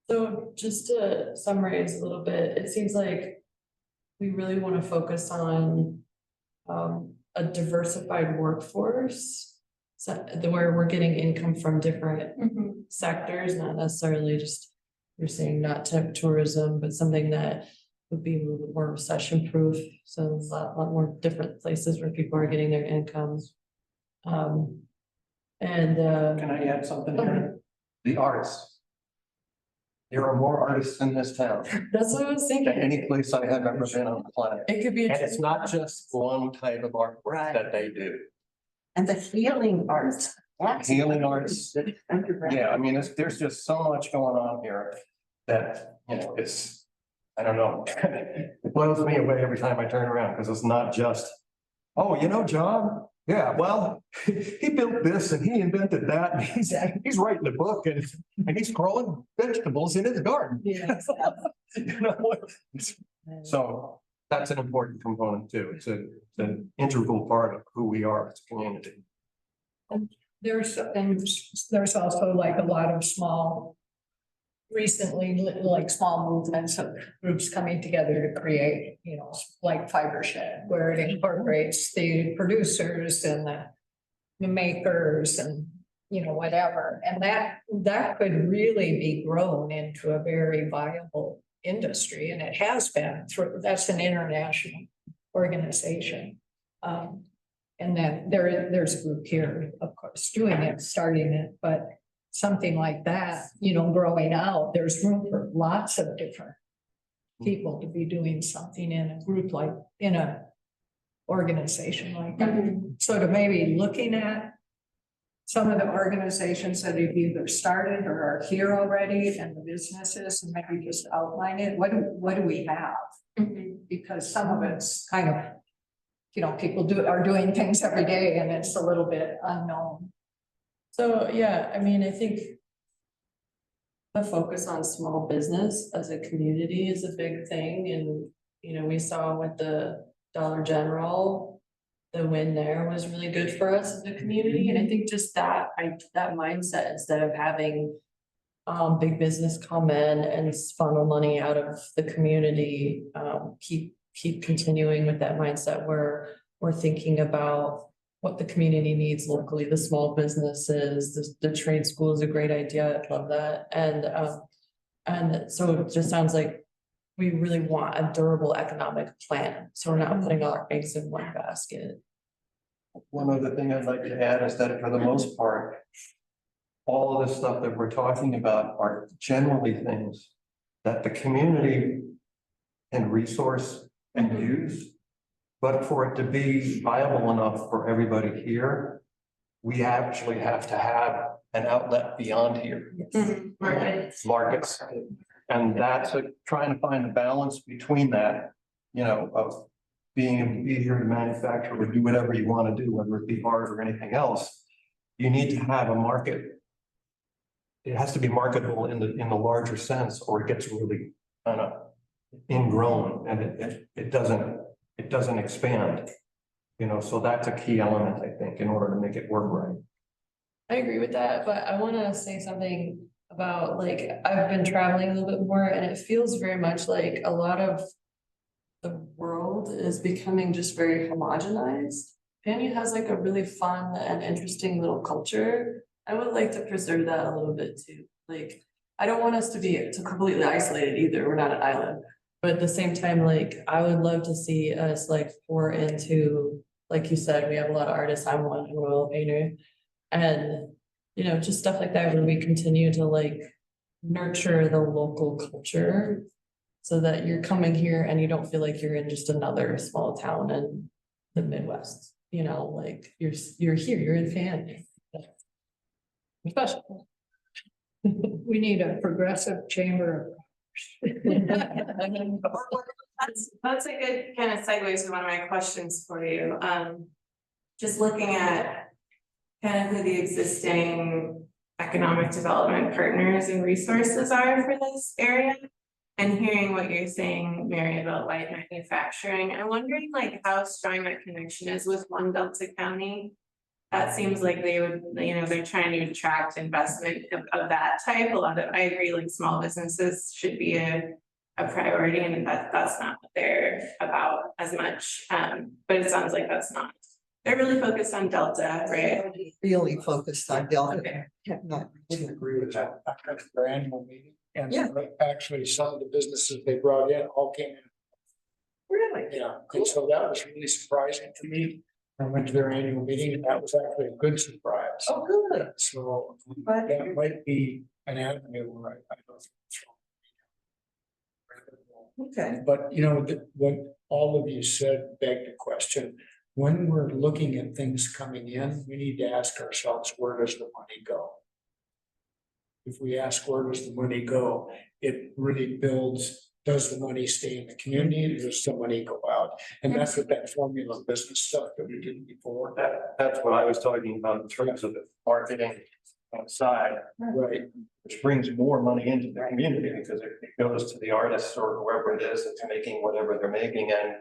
Speaker 8: So just to summarize a little bit, it seems like we really want to focus on a diversified workforce. So where we're getting income from different sectors, not necessarily just, you're saying not tech tourism, but something that would be a little bit more recession proof. So there's a lot more different places where people are getting their incomes.
Speaker 6: Can I add something here? The arts. There are more artists in this town
Speaker 8: That's what I was
Speaker 6: than
Speaker 8: thinking.
Speaker 6: any place I have ever been on the planet.
Speaker 8: It could be.
Speaker 6: And it's not just one type of art
Speaker 3: Right.
Speaker 6: that they do.
Speaker 3: And the healing arts.
Speaker 6: Healing arts.
Speaker 3: Underground.
Speaker 6: Yeah, there's just so much going on here that, it's, I don't know. It blows me away every time I turn around, because it's not just, oh, John? Yeah, well, he built this and he invented that. And he's writing a book and he's growing vegetables in his garden.
Speaker 8: Yeah.
Speaker 6: So that's an important component too. It's an integral part of who we are as a community.
Speaker 7: There's also like a lot of small, recently, like small movements of groups coming together to create, like Fiber Shed, where it incorporates the producers and the makers and, whatever. And that could really be grown into a very viable industry, and it has been that's an international organization. And then there's a group here, of course, doing it, starting it, but something like that, growing out, there's room for lots of different people to be doing something in a group like, in a organization like that. So to maybe looking at some of the organizations that have either started or are here already, and the businesses, and maybe just outline it, what do we have? Because some of it's kind of, people are doing things every day and it's a little bit unknown.
Speaker 8: So, yeah, I think the focus on small business as a community is a big thing. And, we saw with the Dollar General, the win there was really good for us as a community. And I think just that mindset, instead of having big business come in and funnel money out of the community, keep continuing with that mindset where we're thinking about what the community needs locally, the small businesses, the trade school is a great idea. I love that. And so it just sounds like we really want a durable economic plan. So we're not putting all our eggs in one basket.
Speaker 6: One other thing I'd like to add is that for the most part, all of the stuff that we're talking about are generally things that the community can resource and use. But for it to be viable enough for everybody here, we actually have to have an outlet beyond here. Markets. And that's trying to find a balance between that, you know, of being able to be here to manufacture or do whatever you want to do, whether it be art or anything else. You need to have a market. It has to be marketable in the larger sense, or it gets really kind of ingrown and it doesn't expand. You know, so that's a key element, I think, in order to make it work right.
Speaker 8: I agree with that, but I wanna say something about, like, I've been traveling a little bit more and it feels very much like a lot of the world is becoming just very homogenized. Panyu has like a really fun and interesting little culture. I would like to preserve that a little bit too. Like, I don't want us to be completely isolated either. We're not an island. But at the same time, like, I would love to see us like pour into, like you said, we have a lot of artists. I'm one, I'm a oil painter. And, you know, just stuff like that where we continue to like nurture the local culture. So that you're coming here and you don't feel like you're in just another small town in the Midwest, you know, like you're here, you're in Fan. Special.
Speaker 7: We need a progressive chamber of
Speaker 1: That's a good kind of segue to one of my questions for you. Just looking at kind of who the existing economic development partners and resources are for this area. And hearing what you're saying, Mary, about light manufacturing, I'm wondering like how strong that connection is with One Delta County. That seems like they would, you know, they're trying to attract investment of that type. A lot of, I agree, like small businesses should be a priority, and that's not what they're about as much. But it sounds like that's not. They're really focused on Delta, right?
Speaker 3: Really focused on Delta.
Speaker 1: Okay.
Speaker 3: Not-
Speaker 2: I would agree with that. After their annual meeting. And
Speaker 3: Yeah.
Speaker 2: actually, some of the businesses they brought in all came in.
Speaker 3: Really?
Speaker 2: Yeah, and so that was really surprising to me. I went to their annual meeting and that was actually a good surprise.
Speaker 3: Oh, good.
Speaker 2: So
Speaker 3: But
Speaker 2: that might be an avenue where I don't think.
Speaker 3: okay.
Speaker 2: But you know, what all of you said begged the question, when we're looking at things coming in, we need to ask ourselves, where does the money go? If we ask where does the money go, it really builds, does the money stay in the community, or does the money go out? And that's what that formula business stuff that we did before.
Speaker 6: That's what I was talking about in terms of the marketing side,
Speaker 2: Right.
Speaker 6: which brings more money into the community because it goes to the artists or whoever it is that's making whatever they're making and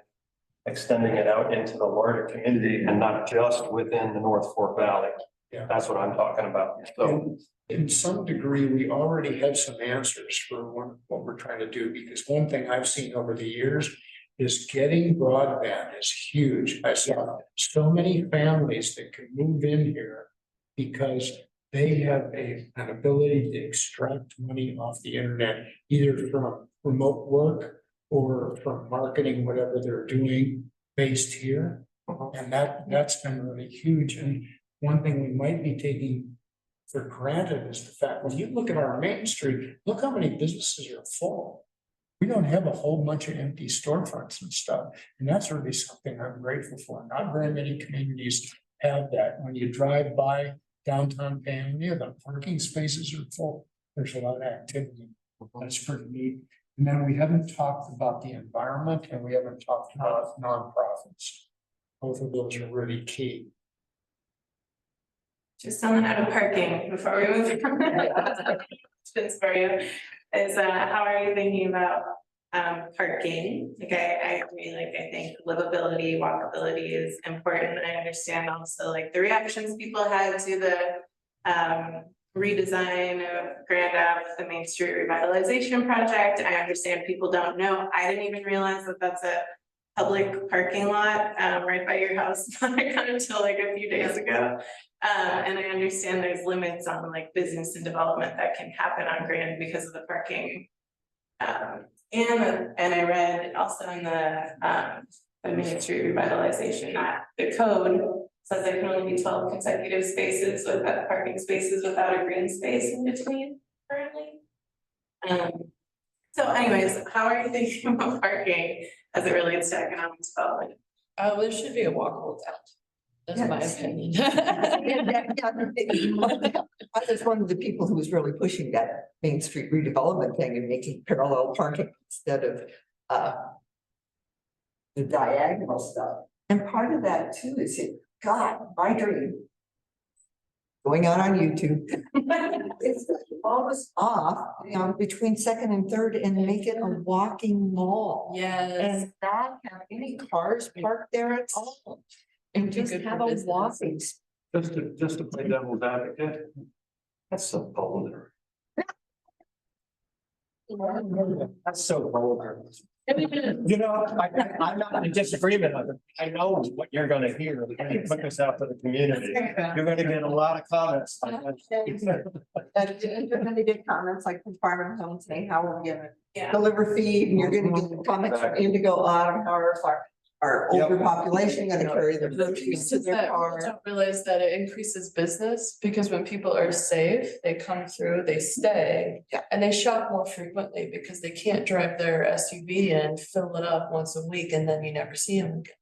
Speaker 6: extending it out into the larger community and not just within the North Fork Valley.
Speaker 2: Yeah.
Speaker 6: That's what I'm talking about. So
Speaker 2: And in some degree, we already have some answers for what we're trying to do, because one thing I've seen over the years is getting broadband is huge. I saw so many families that can move in here because they have an ability to extract money off the internet, either from remote work or from marketing, whatever they're doing based here. And that's been really huge. And one thing we might be taking for granted is the fact, when you look at our Main Street, look how many businesses are full. We don't have a whole bunch of empty storefronts and stuff, and that's really something I'm grateful for. Not very many communities have that. When you drive by downtown Panhandle, the parking spaces are full. There's a lot of activity. That's pretty neat. And then we haven't talked about the environment, and we haven't talked about nonprofits. Both of those are really key.
Speaker 1: Just on the note of parking, before we move from questions for you, is how are you thinking about parking? Like I agree, like I think livability, walkability is important. I understand also like the reactions people had to the redesign of Grand Ave, the Main Street revitalization project. I understand people don't know. I didn't even realize that that's a public parking lot right by your house until like a few days ago. And I understand there's limits on like business and development that can happen on Grand because of the parking. And I read also in the Main Street revitalization that the code says there can only be 12 consecutive spaces with parking spaces without a green space in between currently. So anyways, how are you thinking about parking as it relates to economic development?
Speaker 8: Oh, there should be a walkable down. That's my
Speaker 3: Yes.
Speaker 8: opinion.
Speaker 3: I was one of the people who was really pushing that Main Street redevelopment thing and making parallel parking instead of the diagonal stuff. And part of that too is God, my dream. Going out on YouTube. It's all this off, between Second and Third and make it a walking mall.
Speaker 8: Yes.
Speaker 3: And not have any cars parked there at all. And
Speaker 8: Be
Speaker 3: just
Speaker 8: good for
Speaker 3: have a
Speaker 8: business.
Speaker 3: walking.
Speaker 6: Just to play devil's advocate. That's so vulgar. That's so vulgar. You know, I'm not in disagreement with it. I know what you're gonna hear when you put this out to the community. You're gonna get a lot of comments.
Speaker 3: And you're gonna get comments like from Farming Home saying, how are we gonna
Speaker 1: Yeah.
Speaker 3: deliver feed? And you're gonna get comments from Indigo Autumn, our older
Speaker 6: Yep.
Speaker 3: population gonna carry their
Speaker 1: The
Speaker 3: groceries
Speaker 1: piece
Speaker 3: to
Speaker 1: is
Speaker 3: their
Speaker 1: that people
Speaker 3: car.
Speaker 1: don't realize that it increases business, because when people are safe, they come through, they stay.
Speaker 3: Yeah.
Speaker 1: And they shop more frequently because they can't drive their SUV and fill it up once a week and then you never see them again.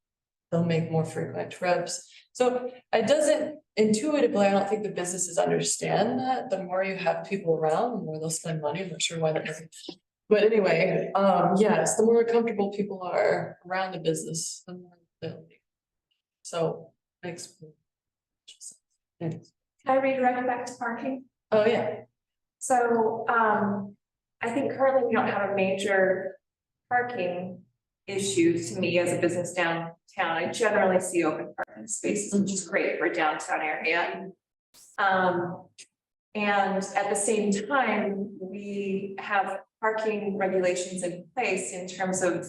Speaker 1: They'll make more frequent trips. So it doesn't intuitively, I don't think the businesses understand that. The more you have people around, the more they'll spend money. I'm not sure why that doesn't. But anyway, yes, the more comfortable people are around the business, the more they'll be. So, makes.
Speaker 5: Can I redirect back to parking?
Speaker 1: Oh, yeah.
Speaker 5: So, I think currently we don't have a major parking issue to me as a business downtown. I generally see open parking spaces, which is great for a downtown area. And at the same time, we have parking regulations in place in terms of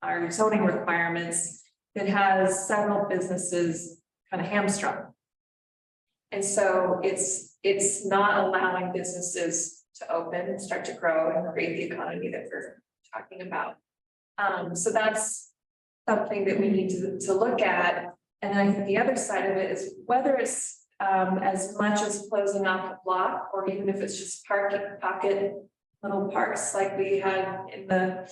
Speaker 5: our zoning requirements that has several businesses kind of hamstrung. And so it's not allowing businesses to open and start to grow and create the economy that we're talking about. So that's something that we need to look at. And I think the other side of it is whether it's as much as closing off a block, or even if it's just pocket little parks like we had in the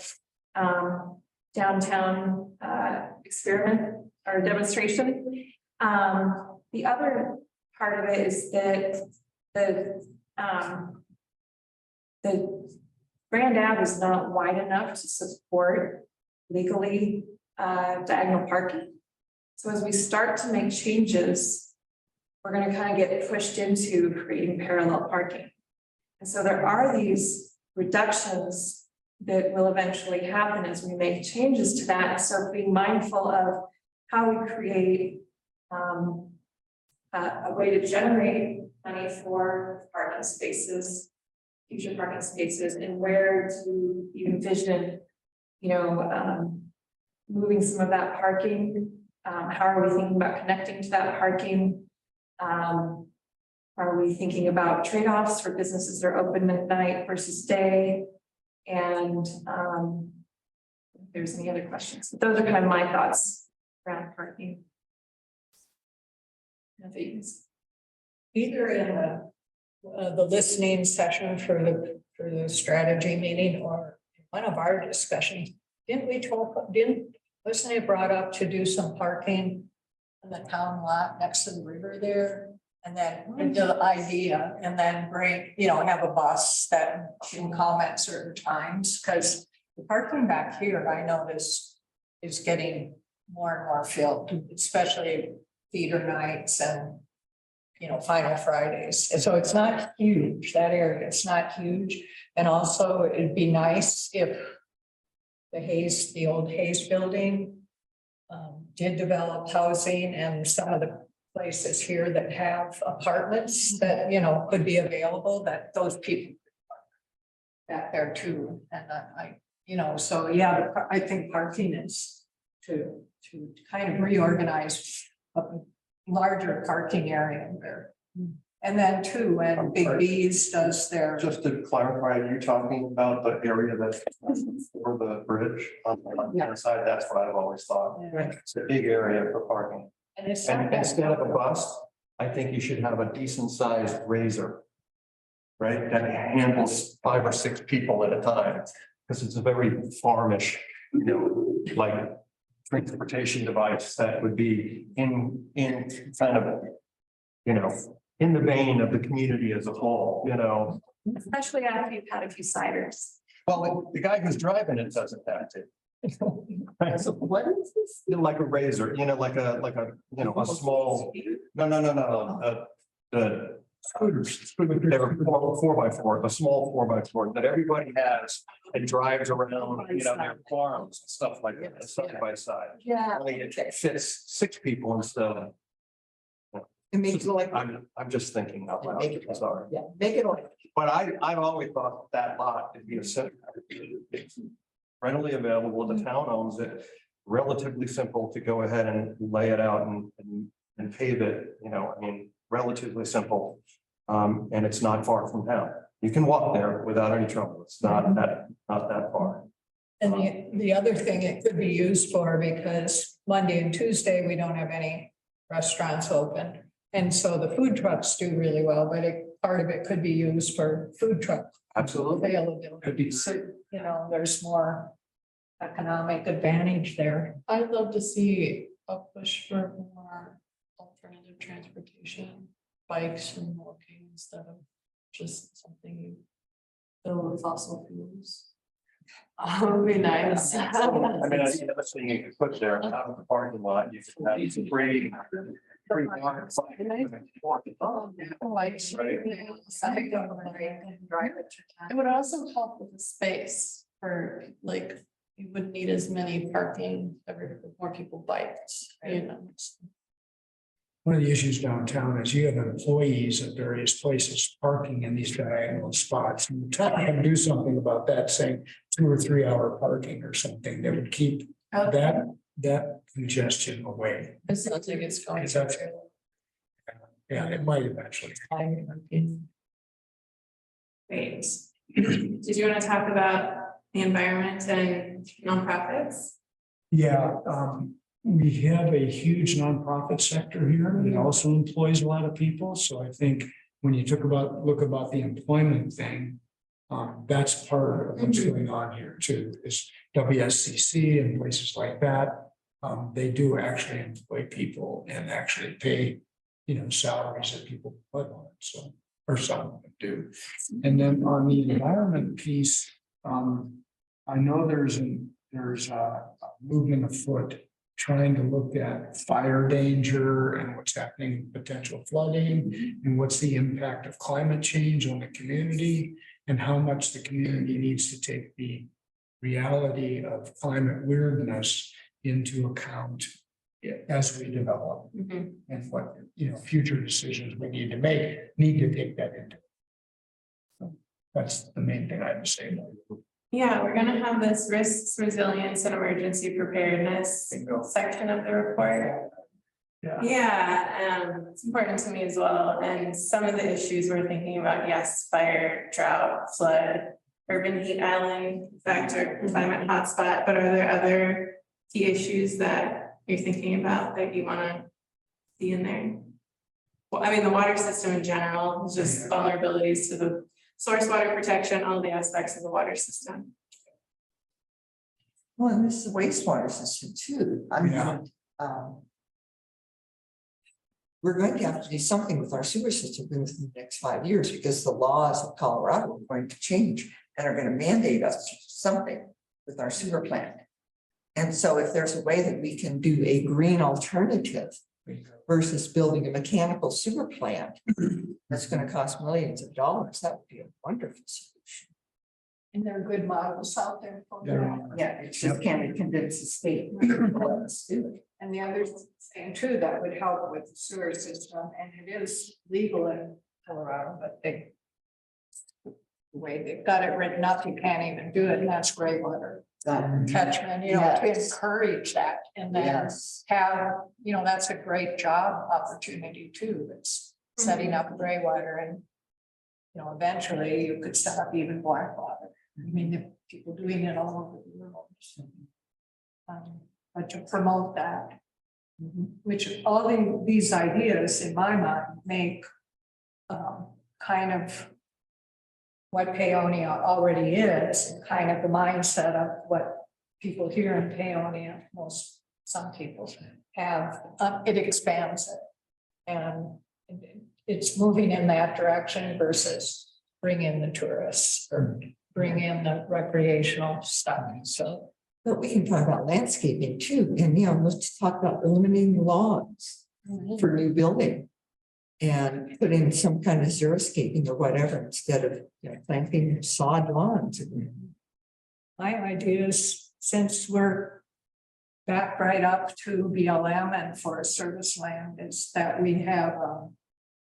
Speaker 5: downtown experiment or demonstration. The other part of it is that the Grand Ave is not wide enough to support legally diagonal parking. So as we start to make changes, we're going to kind of get pushed into creating parallel parking. And so there are these reductions that will eventually happen as we make changes to that. So being mindful of how we create a way to generate money for parking spaces, future parking spaces, and where to envision, moving some of that parking. How are we thinking about connecting to that parking? Are we thinking about trade-offs for businesses that are open at night versus day? And if there's any other questions, those are kind of my thoughts around parking.
Speaker 7: Either in the listening session for the strategy meeting or one of our discussions, wasn't it brought up to do some parking in the town lot next to the river there? And then the idea, and then bring, have a bus that can come at certain times, because the parking back here, I notice, is getting more and more filled, especially theater nights and Final Fridays. And so it's not huge, that area, it's not huge. And also it'd be nice if the old Hayes building did develop housing, and some of the places here that have apartments that, could be available, that those people back there too. And so yeah, I think parking is to kind of reorganize a larger parking area there. And then too, when Big B's does their.
Speaker 6: Just to clarify, are you talking about the area that's for the bridge on the left-hand side? That's what I've always thought. It's a big area for parking.
Speaker 7: And it's
Speaker 6: And
Speaker 7: not that-
Speaker 6: instead of a bus, I think you should have a decent sized razor. Right, that handles 5 or 6 people at a time, because it's a very farmish, like transportation device that would be in kind of, you know, in the vein of the community as a whole, you know.
Speaker 5: Especially after you've had a few ciders.
Speaker 6: Well, the guy who's driving it doesn't have to.
Speaker 3: So what is this?
Speaker 6: Like a razor, you know, like a, you know, a small, no, the scooters, they're 4x4, a small 4x4 that everybody has and drives around, you know, their farms and stuff like that, side by side.
Speaker 3: Yeah.
Speaker 6: Only it fits 6 people instead of,
Speaker 3: It makes it like,
Speaker 6: I'm just thinking out loud,
Speaker 3: Make it-
Speaker 6: sorry.
Speaker 3: yeah, make it like,
Speaker 6: But I've always thought that lot would be a center. It's readily available, the town owns it, relatively simple to go ahead and lay it out and pave it, you know, I mean, relatively simple. And it's not far from town. You can walk there without any trouble. It's not that far.
Speaker 7: And the other thing it could be used for, because Monday and Tuesday, we don't have any restaurants open. And so the food trucks do really well, but part of it could be used for food truck
Speaker 6: Absolutely.
Speaker 7: availability.
Speaker 2: Could be.
Speaker 7: So, you know, there's more economic advantage there.
Speaker 8: I'd love to see a push for more alternative transportation, bikes and walking instead of just something you fill with fossil fuels. Would be nice.
Speaker 6: I mean, I think the other thing you could put there out of the parking lot, you could have some free.
Speaker 8: It would also help with the space for, like, you wouldn't need as many parking, more people biked, you know.
Speaker 2: One of the issues downtown is you have employees at various places parking in these diagonal spots. And the town can do something about that, saying 2 or 3 hour parking or something that would keep that congestion away.
Speaker 8: It sounds like it's going
Speaker 2: Is that-
Speaker 8: to.
Speaker 2: Yeah, it might eventually.
Speaker 1: Great. Did you want to talk about the environment and nonprofits?
Speaker 2: Yeah, we have a huge nonprofit sector here. It also employs a lot of people. So I think when you look about the employment thing, that's part of what's going on here too, is WSCC and places like that. They do actually employ people and actually pay, you know, salaries that people put on it. So, or some of them do. And then on the environment piece, I know there's a movement afoot trying to look at fire danger and what's happening, with potential flooding, and what's the impact of climate change on the community, and how much the community needs to take the reality of climate weirdness into account as we develop, and what, you know, future decisions we need to take that into. So that's the main thing I would say about it.
Speaker 1: Yeah, we're gonna have this risks, resilience and emergency preparedness section of the report. Yeah, it's important to me as well. And some of the issues we're thinking about, yes, fire, drought, flood, urban heat island, factor, climate hotspot, but are there other key issues that you're thinking about that you wanna see in there? Well, I mean, the water system in general, is just vulnerabilities to the source water protection, all the aspects of the water system.
Speaker 3: well, and this is a wastewater system too. I mean,
Speaker 2: Yeah.
Speaker 3: we're going to have to do something with our sewer system within the next 5 years, because the laws of Colorado are going to change and are going to mandate us to do something with our sewer plant. And so if there's a way that we can do a green alternative versus building a mechanical sewer plant that's going to cost millions of dollars, that would be a wonderful solution.
Speaker 7: And there are good models out there for
Speaker 2: There
Speaker 7: that.
Speaker 2: are.
Speaker 3: Yeah, it's just can we convince the state to let us do it?
Speaker 7: And the other thing too, that would help with the sewer system, and it is legal in Colorado, but the way they've got it written up, you can't even do it, and that's gray water catchment, you know, to
Speaker 3: Yes.
Speaker 7: encourage that. And then
Speaker 3: Yes,
Speaker 7: have, you know, that's a great job opportunity too. It's setting up gray water, and you know, eventually you could set up even black water. I mean, there are people doing it all over the world. But to promote that, which all these ideas in my mind make kind of what Paonia already is, and kind of the mindset of what people here in Paonia most some people have, it expands it. And it's moving in that direction versus bring in the tourists or bring in the recreational stuff, so.
Speaker 3: But we can talk about landscaping too, and let's talk about eliminating lawns for new building. And put in some kind of xeriscaping or whatever instead of, planting sod lawns.
Speaker 7: My idea is, since we're back right up to BLM and Forest Service land, is that we have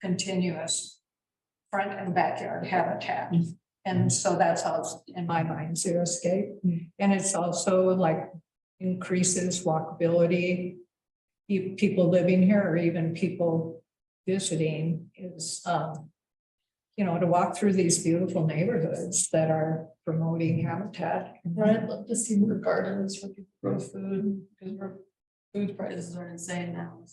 Speaker 7: continuous front and backyard habitat. And so that's how, in my mind, xeriscape. And it's also like increases walkability. People living here or even people visiting is, to walk through these beautiful neighborhoods that are promoting habitat.
Speaker 8: I'd love to see more gardens where people grow food, because food prices are insane now.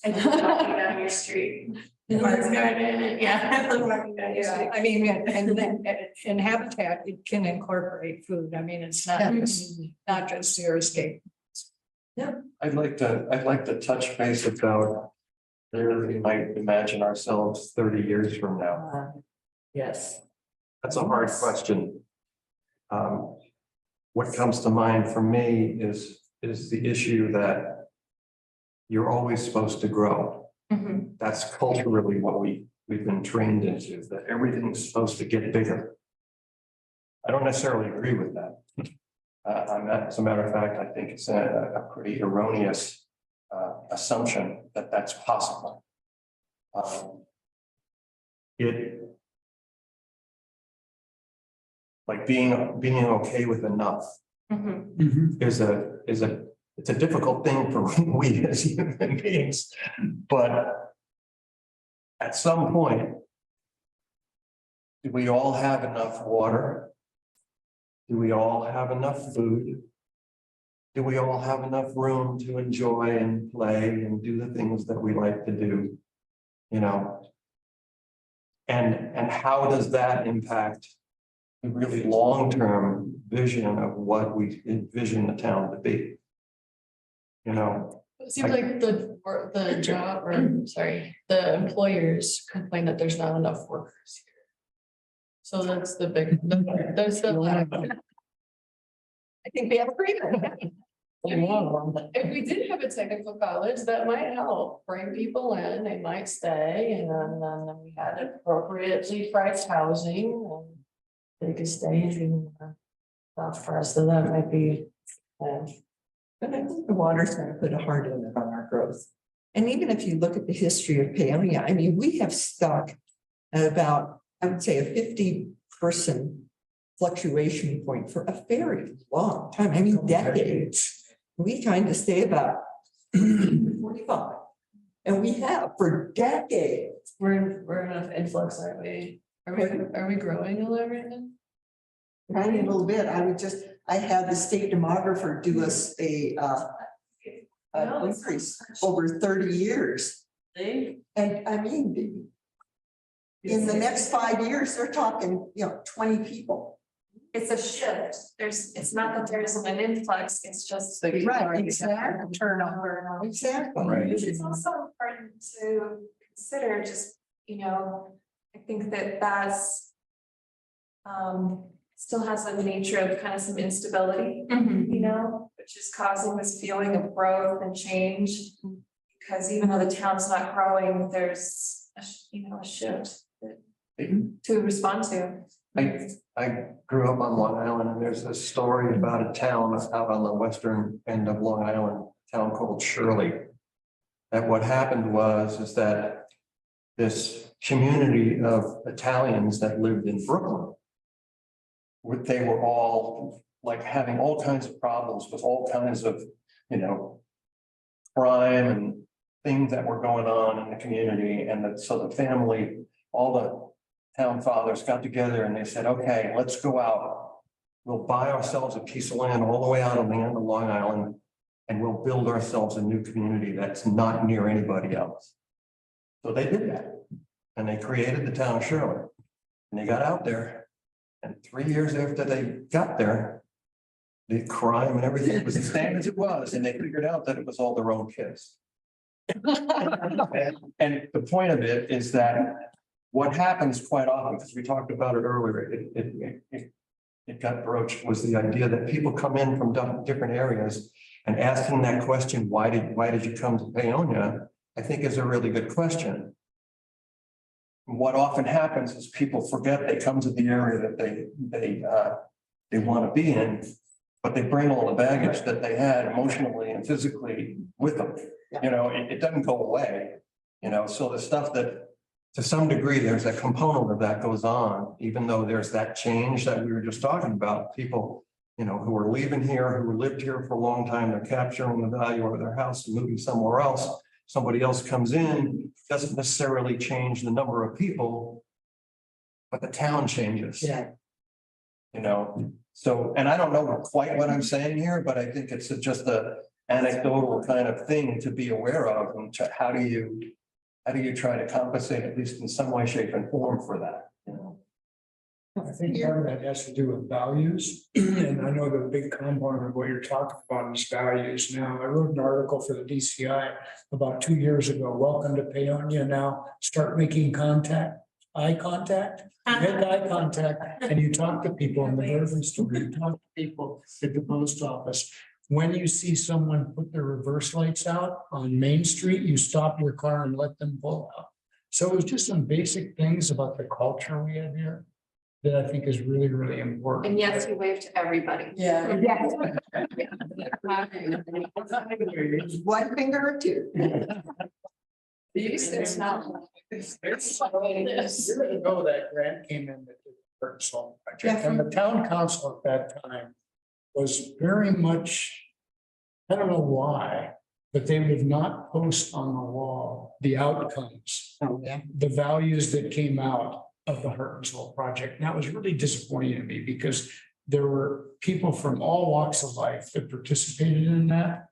Speaker 1: And you're walking down your street. In this garden, yeah. I love walking down your
Speaker 7: Yeah,
Speaker 1: street.
Speaker 7: I mean, and then in habitat, it can incorporate food. I mean, it's not just xeriscape.
Speaker 6: I'd like to touch base about where we might imagine ourselves 30 years from now.
Speaker 3: Yes.
Speaker 6: That's a hard question. What comes to mind for me is the issue that you're always supposed to grow.
Speaker 1: Mhm.
Speaker 6: That's culturally what we've been trained into, that everything's supposed to get bigger. I don't necessarily agree with that. As a matter of fact, I think it's a pretty erroneous assumption that that's possible. Like being okay with enough
Speaker 1: Mhm.
Speaker 6: it's a difficult thing for we as human beings, but at some point, do we all have enough water? Do we all have enough food? Do we all have enough room to enjoy and play and do the things that we like to do? And how does that impact the really long-term vision of what we envision the town to be?
Speaker 8: It seems like the employers complain that there's not enough workers here. So that's the big, there's the.
Speaker 3: I think we have agreement.
Speaker 8: If we did have a technical college, that might help bring people in, they might stay, and then we had appropriately priced housing. And they could stay and for us, so that might be.
Speaker 3: But I think the water's going to put a hard limit on our growth. And even if you look at the history of Paonia, I mean, we have stuck at about, I would say, a 50-person fluctuation point for a very long time. I mean, decades. We kind of stay about 45. And we have for decades.
Speaker 8: We're enough influx, aren't we? Are we growing a lot right now?
Speaker 3: Tiny little bit. I had the state demographer do us an increase over 30 years.
Speaker 8: See?
Speaker 3: And I mean, in the next 5 years, they're talking, 20 people.
Speaker 1: It's a shift. It's not that there's an influx, it's just.
Speaker 3: Right, exactly.
Speaker 7: Turnover.
Speaker 3: Exactly.
Speaker 6: Right.
Speaker 1: It's also important to consider just, I think that that's. Still has a nature of kind of some instability, which is causing this feeling of growth and change. Because even though the town's not growing, there's a shift to respond to.
Speaker 6: I grew up on Long Island, and there's a story about a town out on the western end of Long Island, a town called Shirley. That what happened is that this community of Italians that lived in Brooklyn, they were all like having all kinds of problems with all kinds of, crime and things that were going on in the community. And so the family, all the town fathers got together and they said, okay, let's go out. We'll buy ourselves a piece of land all the way out on the end of Long Island, and we'll build ourselves a new community that's not near anybody else. So they did that, and they created the town of Shirley, and they got out there. And 3 years after they got there, the crime and everything was the same as it was, and they figured out that it was all their own kids. And the point of it is that what happens quite often, because we talked about it earlier, it got broached, was the idea that people come in from different areas and asking that question, why did you come to Paonia? I think is a really good question. What often happens is people forget they come to the area that they want to be in, but they bring all the baggage that they had emotionally and physically with them. You know, it doesn't go away, you know, so the stuff that, to some degree, there's a component of that goes on, even though there's that change that we were just talking about, people, you know, who are leaving here, who lived here for a long time, they're capturing the value of their house and moving somewhere else. Somebody else comes in, doesn't necessarily change the number of people, but the town changes.
Speaker 3: Yeah.
Speaker 6: You know, so, and I don't know quite what I'm saying here, but I think it's just a anecdotal kind of thing to be aware of, and how do you try to compensate, at least in some way, shape, and form for that, you know?
Speaker 2: I think part of that has to do with values, and I know the big component of what you're talking about is values. Now, I wrote an article for the DCI about 2 years ago, welcome to Paonia now, start making eye contact, make eye contact, and you talk to people in the grocery store, you talk to people at the post office. When you see someone put their reverse lights out on Main Street, you stop your car and let them pull out. So it was just some basic things about the culture we have here that I think is really, really important.
Speaker 5: And yes, you wave to everybody.
Speaker 3: Yeah. One finger or two.
Speaker 5: It's not.
Speaker 2: Years ago, that grant came in that did the Burton Salt project, and the town council at that time was very much, I don't know why, but they would not post on the wall the outcomes, the values that came out of the Hartensville project. And that was really disappointing to me because there were people from all walks of life that participated in that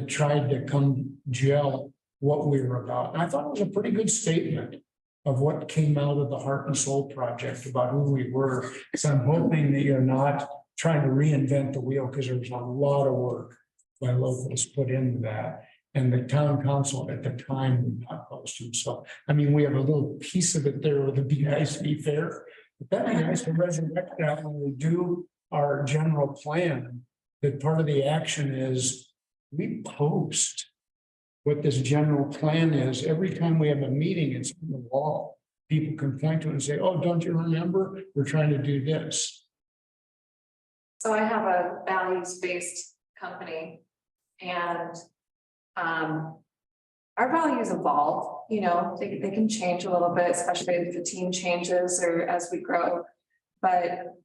Speaker 2: tried to come gel what we were about. And I thought it was a pretty good statement of what came out of the Heart and Soul project about who we were. So I'm hoping that you're not trying to reinvent the wheel, because there was a lot of work by locals put into that. And the town council at the time would not post them. So, I mean, we have a little piece of it there with the BIC fair. But that'd be nice to resurrect that when we do our general plan, that part of the action is we post what this general plan is. Every time we have a meeting, it's on the wall. People can point to it and say, oh, don't you remember? We're trying to do this.
Speaker 5: So I have a values-based company, and our values evolve, you know, they can change a little bit, especially if the team changes or as we grow. But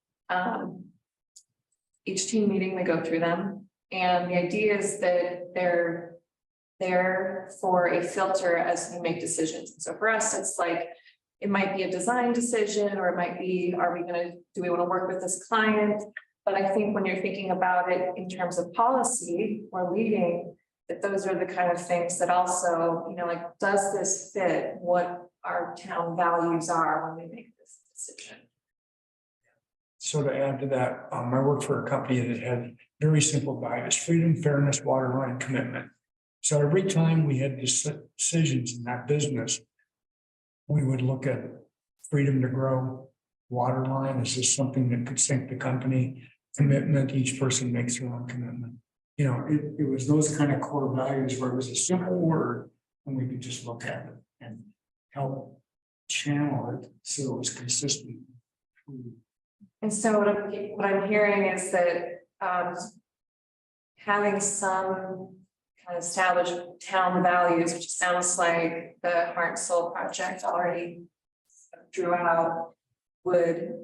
Speaker 5: each team meeting, we go through them, and the idea is that they're there for a filter as we make decisions. And so for us, it's like, it might be a design decision, or it might be, do we want to work with this client? But I think when you're thinking about it in terms of policy or leading, that those are the kind of things that also, you know, like, does this fit what our town values are when we make this decision?
Speaker 2: So to add to that, I worked for a company that had very simple values: freedom, fairness, water line, commitment. So every time we had decisions in that business, we would look at freedom to grow, water line, is this something that could sink the company? Commitment, each person makes their own commitment. You know, it was those kind of core values where it was a simple word and we could just look at it and help channel it so it was consistent.
Speaker 5: And so what I'm hearing is that having some kind of established town values, which sounds like the Heart and Soul project already drew out, would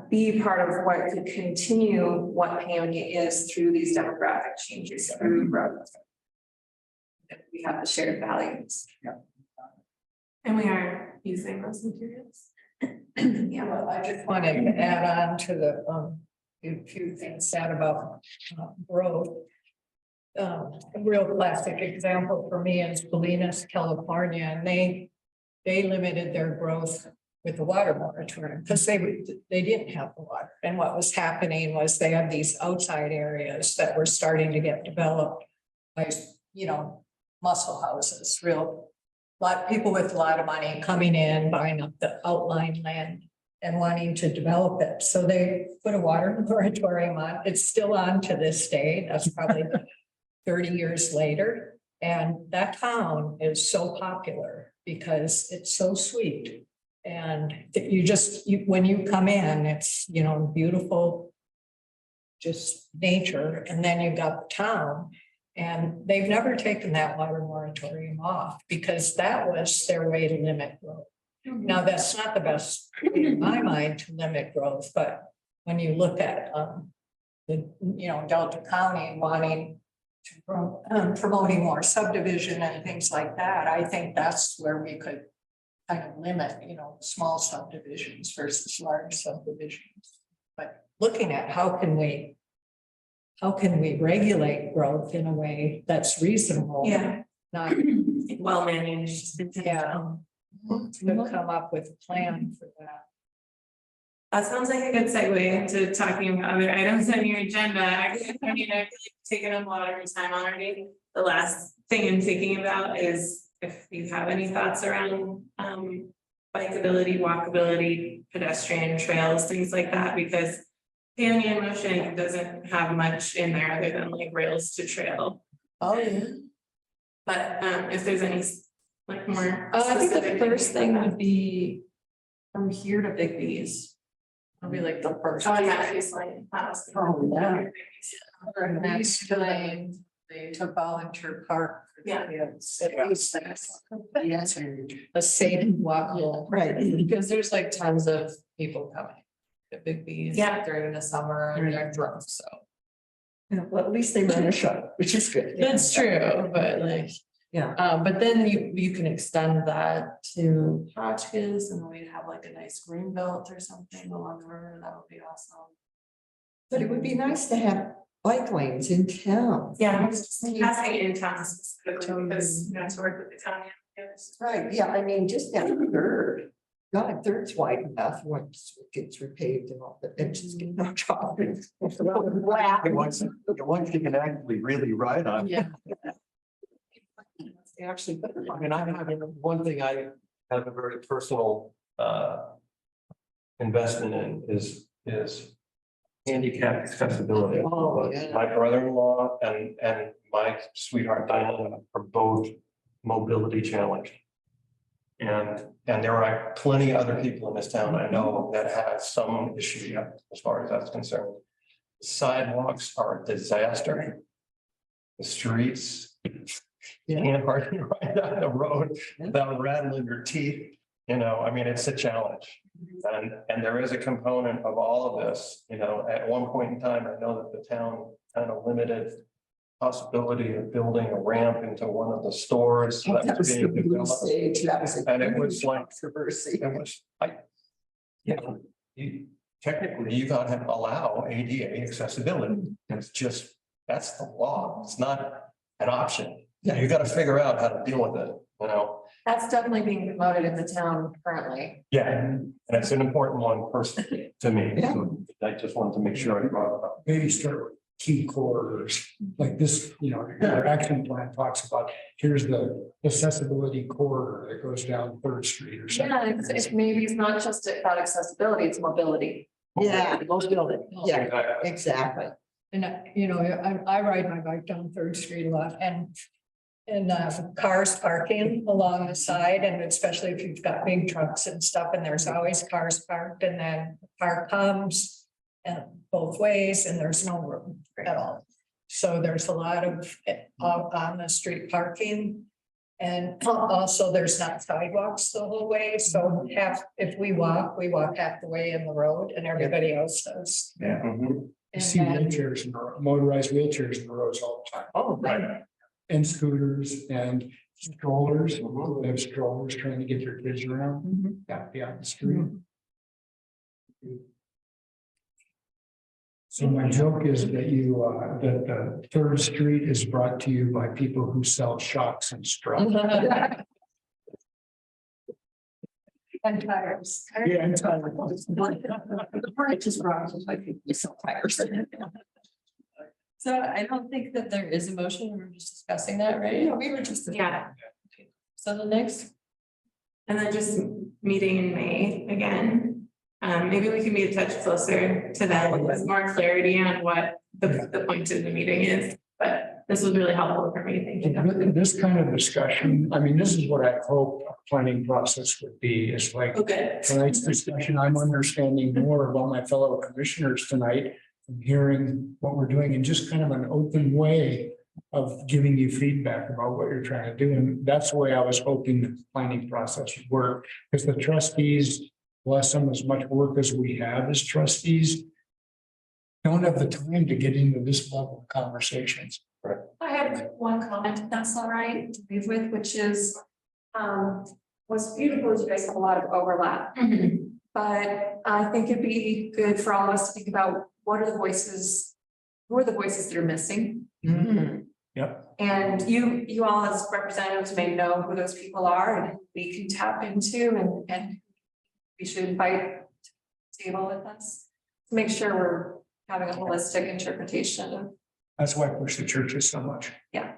Speaker 5: be part of what could continue what Paonia is through these demographic changes through growth. We have the shared values.
Speaker 1: And we are using those materials.
Speaker 5: Yeah.
Speaker 7: Well, I just wanted to add on to the few things said about growth. A real classic example for me is Salinas, California, and they limited their growth with the water moratorium, because they didn't have the water. And what was happening was they had these outside areas that were starting to get developed by, muscle houses, lot of people with a lot of money coming in, buying up the outlying land and wanting to develop it. So they put a water moratorium on. It's still on to this day. That's probably 30 years later. And that town is so popular because it's so sweet. And when you come in, it's, beautiful, just nature. And then you've got the town. And they've never taken that water moratorium off because that was their way to limit growth. Now, that's not the best in my mind to limit growth, but when you look at Delta County wanting to promoting more subdivision and things like that, I think that's where we could kind of limit, small subdivisions versus large subdivisions. But looking at how can we regulate growth in a way that's reasonable?
Speaker 1: Yeah.
Speaker 7: Not,
Speaker 1: Well managed.
Speaker 7: yeah, to come up with a plan for that.
Speaker 1: That sounds like a good segue into talking about other items on your agenda. Actually, I've really taken up a lot of your time already. The last thing I'm thinking about is if you have any thoughts around bikeability, walkability, pedestrian trails, things like that, because Canyon Motion doesn't have much in there other than like rails to trail.
Speaker 3: Oh, yeah.
Speaker 1: But if there's any like more.
Speaker 8: I think the
Speaker 1: specific
Speaker 8: first
Speaker 1: things
Speaker 8: thing
Speaker 1: like
Speaker 8: would be from here to Big B's. That'd be like the first.
Speaker 1: that. Oh, and Matthews Lane.
Speaker 3: Oh, yeah.
Speaker 7: And that's time they took volunteer park. For the
Speaker 1: Yeah.
Speaker 7: kids. At least that's
Speaker 3: Yes.
Speaker 7: a safe walkable.
Speaker 3: Right.
Speaker 8: Because there's like tons of people coming to Big B's
Speaker 1: Yeah.
Speaker 8: during the summer and they're drunk, so.
Speaker 3: Yeah, well, at least they run a shop, which is good.
Speaker 8: That's true, but like.
Speaker 3: Yeah.
Speaker 8: But then you can extend that to Hotchkiss and we'd have like a nice green belt or something along the river. That would be awesome.
Speaker 3: But it would be nice to have bike lanes in town.
Speaker 1: Yeah, I'm just passing in town specifically because to work with the town.
Speaker 3: Right, yeah, I mean, just that third. God, third's wide enough once it gets repaved and all, but it's just getting no job.
Speaker 6: Once you can actually really ride on.
Speaker 8: Yeah.
Speaker 3: Actually,
Speaker 6: I mean, I have one thing I have a very personal investment in is handicap accessibility.
Speaker 3: Oh, yeah.
Speaker 6: My brother-in-law and my sweetheart Diana are both mobility challenged. And there are plenty of other people in this town I know that have some issue yet, as far as that's concerned. Sidewalks are a disaster. The streets. You can't hardly ride down the road without rattling your teeth, I mean, it's a challenge. And there is a component of all of this, at one point in time, I know that the town kind of limited possibility of building a ramp into one of the stores.
Speaker 3: That was the
Speaker 6: being
Speaker 3: blue
Speaker 6: developed.
Speaker 3: stage, that was.
Speaker 6: And it was like,
Speaker 3: Controversy.
Speaker 6: it was, technically, you gotta allow ADA accessibility. It's just, that's the law. It's not an option. You gotta figure out how to deal with it,
Speaker 8: That's definitely being promoted in the town currently.
Speaker 6: Yeah, and it's an important one personally to me.
Speaker 3: Yeah.
Speaker 6: So I just wanted to make sure I brought it up.
Speaker 2: Maybe start with key corridors, like this, our action plan talks about, here's the accessibility corridor that goes down Third Street or something.
Speaker 8: Yeah, it's maybe it's not just about accessibility, it's mobility.
Speaker 3: Yeah, most building, yeah,
Speaker 6: Exactly.
Speaker 3: exactly.
Speaker 7: And, I ride my bike down Third Street a lot and cars parking along the side, and especially if you've got big trucks and stuff, and there's always cars parked, and then the car comes and both ways, and there's no room at all. So there's a lot of on the street parking. And also there's not sidewalks the whole way, so if we walk half the way in the road and everybody else does.
Speaker 2: Yeah.
Speaker 6: Mhm.
Speaker 2: You
Speaker 7: And
Speaker 2: see
Speaker 7: then-
Speaker 2: wheelchairs, motorized wheelchairs in the roads all the time.
Speaker 3: Oh,
Speaker 6: Right.
Speaker 2: And scooters and strollers, people have strollers trying to get their kids around. Yeah, the street. So my joke is that that the Third Street is brought to you by people who sell shocks and straps.
Speaker 7: And tires.
Speaker 2: Yeah, and time.
Speaker 3: The price is wrong, I think we sell tires.
Speaker 8: So I don't think that there is a motion, we're just discussing that, right?
Speaker 3: Yeah, we were just.
Speaker 1: Yeah,
Speaker 8: So the next,
Speaker 1: and then just meeting in May again. Maybe we can be a touch closer to that, with more clarity on what the point of the meeting is, but this was really helpful for me, thank you.
Speaker 2: This kind of discussion, I mean, this is what I hope a planning process would be, is like
Speaker 1: Okay.
Speaker 2: tonight's discussion, I'm understanding more about my fellow commissioners tonight. I'm hearing what we're doing in just kind of an open way of giving you feedback about what you're trying to do. And that's the way I was hoping the planning process would work, because the trustees, bless them, as much work as we have as trustees, don't have the time to get into this level of conversations.
Speaker 5: I have one comment, if that's all right, to leave with, which is, what's beautiful is you guys have a lot of overlap. But I think it'd be good for all of us to think about what are the voices, who are the voices that are missing?
Speaker 2: Yep.
Speaker 5: And you all as representatives may know who those people are and we can tap into and we should invite to the table with us. To make sure we're having a holistic interpretation of.
Speaker 2: That's why I push the churches so much.
Speaker 1: Yeah,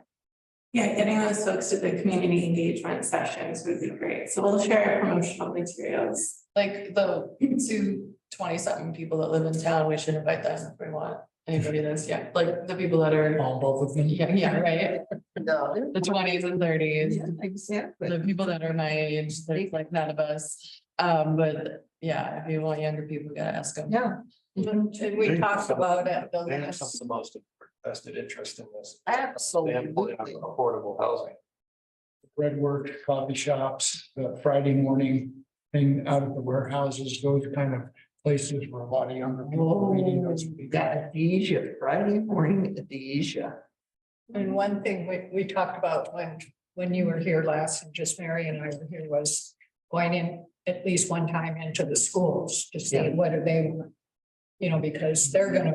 Speaker 1: getting those folks to the community engagement sessions would be great. So we'll share promotional materials.
Speaker 8: like the 220-something people that live in town, we should invite them if we want. Anybody that's, like the people that are,
Speaker 2: On both of them.
Speaker 8: right? The 20s and 30s.
Speaker 3: Exactly.
Speaker 8: The people that are my age, there's like none of us. But yeah, if you want younger people, you gotta ask them.
Speaker 3: Yeah.
Speaker 7: And we talked about it.
Speaker 6: They have some of the most vested interest in this.
Speaker 3: Absolutely.
Speaker 6: Affordable housing.
Speaker 2: Red work, coffee shops, the Friday morning thing out of the warehouses, those kind of places where a lot of younger people are reading those.
Speaker 3: Got Adesia, Friday morning, Adesia.
Speaker 7: And one thing we talked about when you were here last, and just Mary and I were here, was going in at least one time into the schools to see
Speaker 2: Yeah.
Speaker 7: what do they want. You know, because they're gonna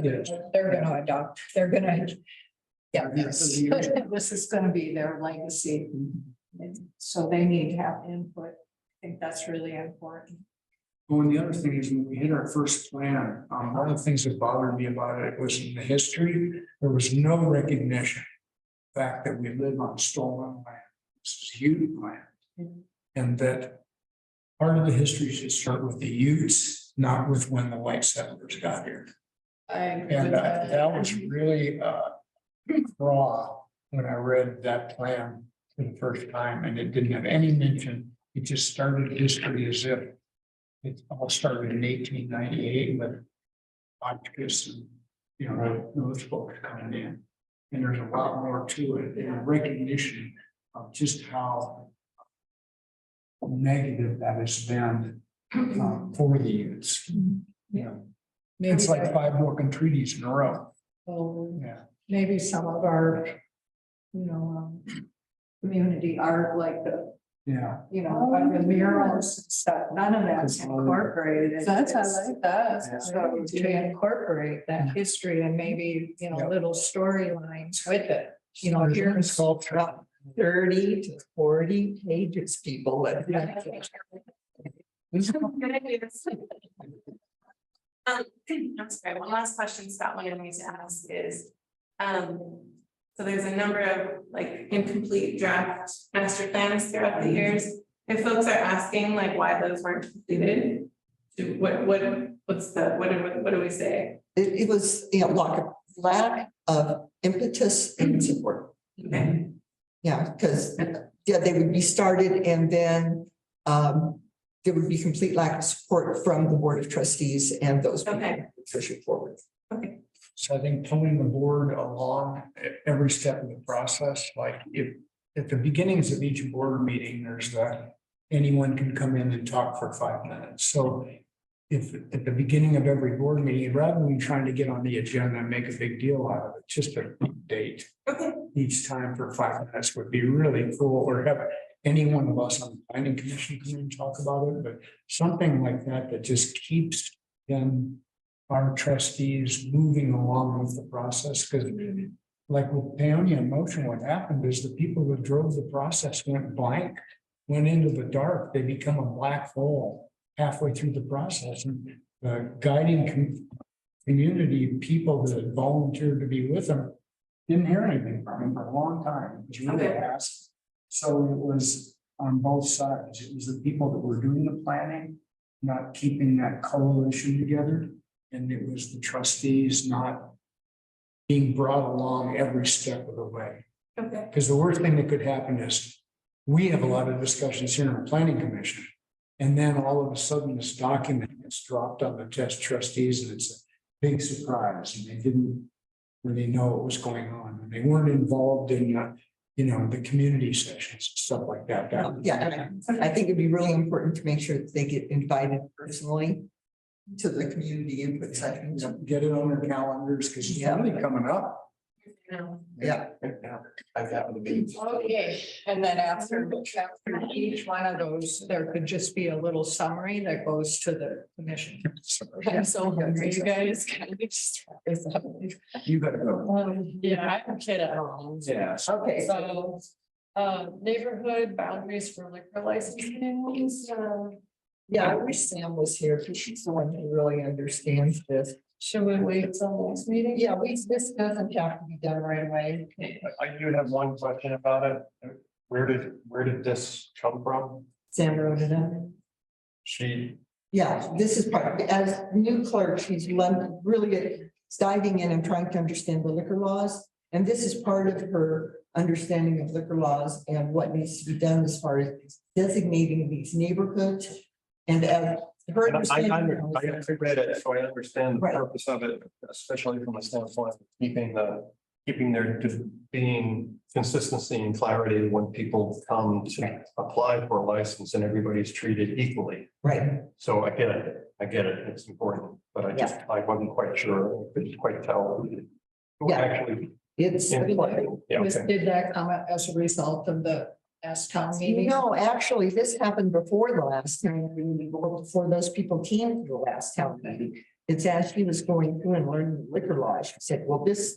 Speaker 7: adopt, they're gonna. Yeah, this is gonna be their legacy. And so they need to have input. I think that's really important.
Speaker 2: Well, and the other thing is when we hit our first plan, one of the things that bothered me about it was in the history, there was no recognition. The fact that we live on stolen land, this is huge land. And that part of the history should start with the Utes, not with when the white settlers got here. And that was really raw when I read that plan for the first time, and it didn't have any mention. It just started history as if it all started in 1898 with Hotchkiss and, you know, those folks coming in. And there's a lot more to it, and recognition of just how negative that has been for the youths. You know, it's like 5 broken treaties in a row. Yeah.
Speaker 7: Maybe some of our, community art, like the,
Speaker 2: Yeah.
Speaker 7: like the murals and stuff, none of that's incorporated.
Speaker 8: I like that.
Speaker 7: So to incorporate that history and maybe, little storylines with it, here's
Speaker 2: Sculpture.
Speaker 3: 30 to 40 pages, people. Let
Speaker 1: Good ideas. I'm sorry, one last question Scott wanted me to ask is, so there's a number of like incomplete draft master plans throughout the years. If folks are asking like why those weren't completed, what do we say?
Speaker 3: It was, lack of impetus and support.
Speaker 1: Okay,
Speaker 3: Yeah, because, they would be started and then there would be complete lack of support from the Board of Trustees and those people
Speaker 1: okay,
Speaker 3: pushing forward.
Speaker 1: okay.
Speaker 2: So I think pulling the board along at every step of the process, like if at the beginnings of each board meeting, there's that anyone can come in and talk for 5 minutes. So if at the beginning of every board meeting, rather than trying to get on the agenda and make a big deal out of it, just a date
Speaker 1: Okay.
Speaker 2: each time for 5 minutes would be really cool, or have any one of us on the planning commission come in and talk about it, but something like that that just keeps them, our trustees, moving along with the process. Because like with Paonia in motion, what happened is the people that drove the process went blank. went into the dark, they become a black hole halfway through the process. And the guiding community, people that volunteered to be with them, didn't hear anything from him for a long time. It was really
Speaker 1: Okay.
Speaker 2: fast. So it was on both sides. It was the people that were doing the planning, not keeping that coalition together. And it was the trustees not being brought along every step of the way.
Speaker 1: Okay.
Speaker 2: Because the worst thing that could happen is we have a lot of discussions here in the planning commission. And then all of a sudden this document gets dropped on the test trustees and it's a big surprise and they didn't really know what was going on. And they weren't involved in, the community sessions, stuff like that.
Speaker 3: Yeah, and I think it'd be really important to make sure that they get invited personally to the community input sessions.
Speaker 2: Get it on their calendars because it's
Speaker 3: Yeah.
Speaker 2: really coming up.
Speaker 3: Yeah.
Speaker 4: I've happened to be.
Speaker 7: Okay, and then after each one of those, there could just be a little summary that goes to the commission.
Speaker 8: I'm so hungry, you guys. Can we just wrap this up?
Speaker 2: You gotta go.
Speaker 8: Yeah, I have a kid at home.
Speaker 2: Yeah.
Speaker 3: Okay,
Speaker 8: So, neighborhood boundaries for liquor licensing,
Speaker 3: yeah, I wish Sam was here because she's the one who really understands this.
Speaker 8: should we wait till next meeting?
Speaker 3: Yeah, this doesn't have to be done right away.
Speaker 6: I do have one question about it. Where did this come from?
Speaker 3: Sam wrote it up.
Speaker 6: She,
Speaker 3: Yeah, this is part, as new clerk, she's really diving in and trying to understand the liquor laws. And this is part of her understanding of liquor laws and what needs to be done as far as designating these neighborhoods. And as her
Speaker 6: I
Speaker 3: understanding.
Speaker 6: read it, so I understand the
Speaker 3: Right.
Speaker 6: purpose of it, especially from the standpoint of keeping there to being consistency and clarity when people come to apply for a license and everybody's treated equally.
Speaker 3: Right,
Speaker 6: So I get it, it's important, but I wasn't quite sure, I couldn't quite tell. who
Speaker 3: Yeah.
Speaker 6: Actually,
Speaker 3: it's.
Speaker 6: in play. Yeah, okay.
Speaker 7: Did that come as a result of the last town meeting?
Speaker 3: No, actually, this happened before the last town meeting, before those people came to the last town meeting. It's as she was going through and learning liquor laws, she said, well, this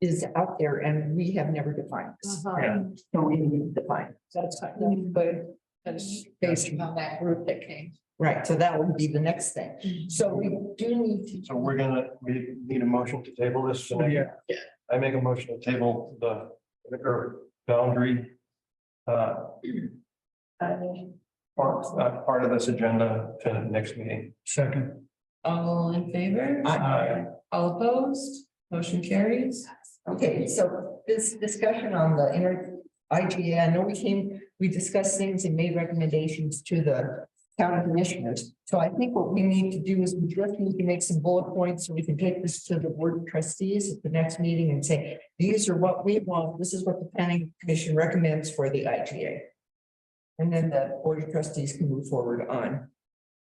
Speaker 3: is out there and we have never defined this.
Speaker 6: Yeah.
Speaker 3: So we need to define it.
Speaker 7: That's good. That's based on that group that came.
Speaker 3: Right, so that would be the next thing. So we do need to.
Speaker 6: So we need a motion to table this tonight.
Speaker 2: Yeah.
Speaker 6: I make a motion to table the liquor boundary. Part of this agenda to the next meeting.
Speaker 2: Second.
Speaker 8: All in favor?
Speaker 2: Aye.
Speaker 8: All opposed? Motion carries.
Speaker 3: Okay, so this discussion on the IGA, I know we discussed things and made recommendations to the county commissioners. So I think what we need to do is we just need to make some bullet points so we can take this to the board of trustees at the next meeting and say, these are what we want. This is what the planning commission recommends for the IGA. And then the board of trustees can move forward on.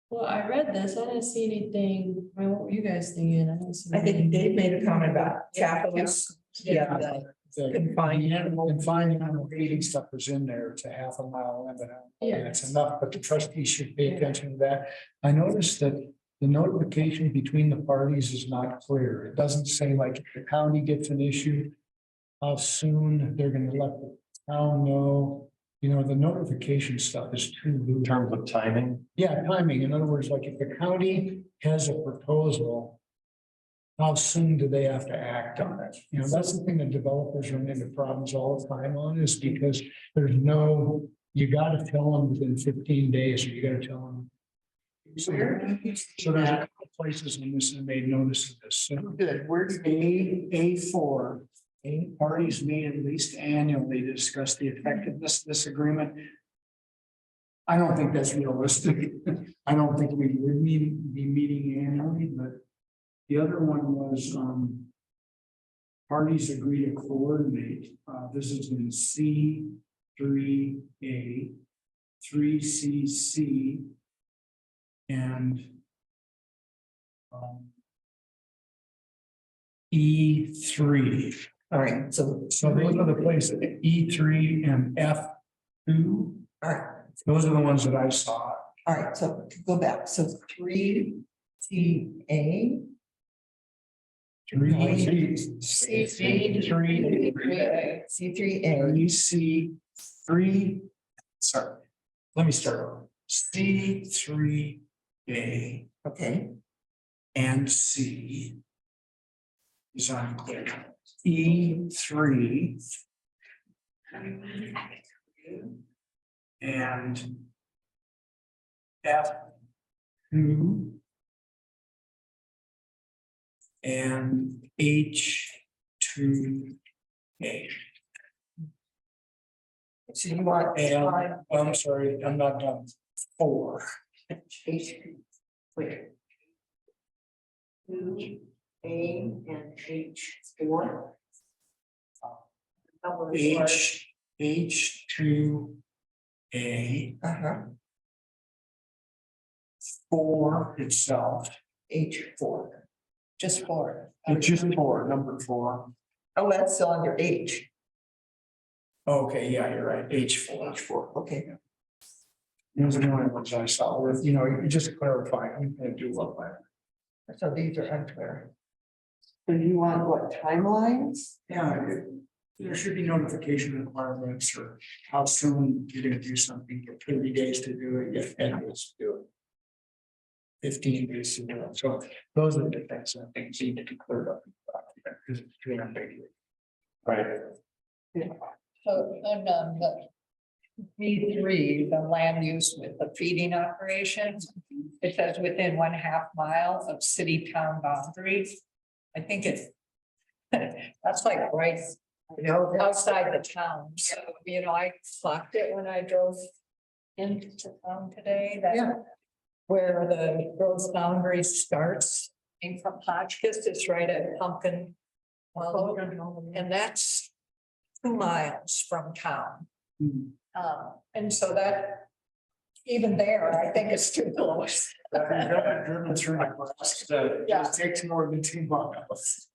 Speaker 8: Well, I read this, I didn't see anything, I mean, what were you guys thinking? I didn't see
Speaker 3: I think
Speaker 8: anything.
Speaker 3: Dave made a comment about capitals. Yeah.
Speaker 2: The confining animal feeding stuff was in there. It's a half a mile limit. And it's enough, but the trustees should pay attention to that. I noticed that the notification between the parties is not clear. It doesn't say like if the county gets an issue, how soon they're gonna let the town know. The notification stuff is too
Speaker 6: In
Speaker 2: loose.
Speaker 6: terms of timing,
Speaker 2: Yeah, timing. In other words, like if the county has a proposal, how soon do they have to act on it? That's the thing that developers run into problems all the time on is because you gotta tell them within 15 days or you gotta tell them. So there's a couple places in this that made notice of this. So
Speaker 3: Good, where's
Speaker 2: A4, parties meet at least annually to discuss the effectiveness of this agreement. I don't think that's realistic. I don't think we would be meeting annually, but the other one was, parties agree to coordinate, this is in C3A, 3CC, and E3.
Speaker 3: all right, so,
Speaker 2: So those are the places, E3 and F2.
Speaker 3: all right,
Speaker 2: Those are the ones that I saw.
Speaker 3: all right, so go back, so 3CA. C3A.
Speaker 2: C3, sorry, let me start over. C3A
Speaker 3: Okay,
Speaker 2: and C is unclear. E3 and F2 and H2A.
Speaker 3: so you want.
Speaker 2: And, I'm sorry, I'm not done. 4.
Speaker 3: Wait. 2, A and H4.
Speaker 2: H2A,
Speaker 3: Uh-huh,
Speaker 2: 4 itself.
Speaker 3: H4.
Speaker 7: Just for.
Speaker 2: It's just 4, number 4.
Speaker 3: Oh, that's still under H.
Speaker 2: Okay, yeah, you're right, H4.
Speaker 3: H4, okay.
Speaker 2: Those are the only ones I saw with, you know, you just clarify, I'm gonna do what by.
Speaker 3: So these are unclear. So you want what timelines?
Speaker 2: Yeah, there should be notification requirements or how soon you're gonna do something, get 30 days to do it, get 10 days to do it. 15 days to do it, so those are the things I think need to be cleared up. Because it's too ambiguous.
Speaker 6: Right.
Speaker 7: So, and the B3, the land use with the feeding operations, it says within 1/2 mile of city town boundaries. I think it's, that's like right, outside the town, so, you know, I clocked it when I drove into town today, that where the growth boundary starts, and from Hotchkiss, it's right at Pumpkin Hollow, and that's 2 miles from town. And so that, even there, I think it's too close.
Speaker 2: Driven through my class, it just takes more than 2 miles.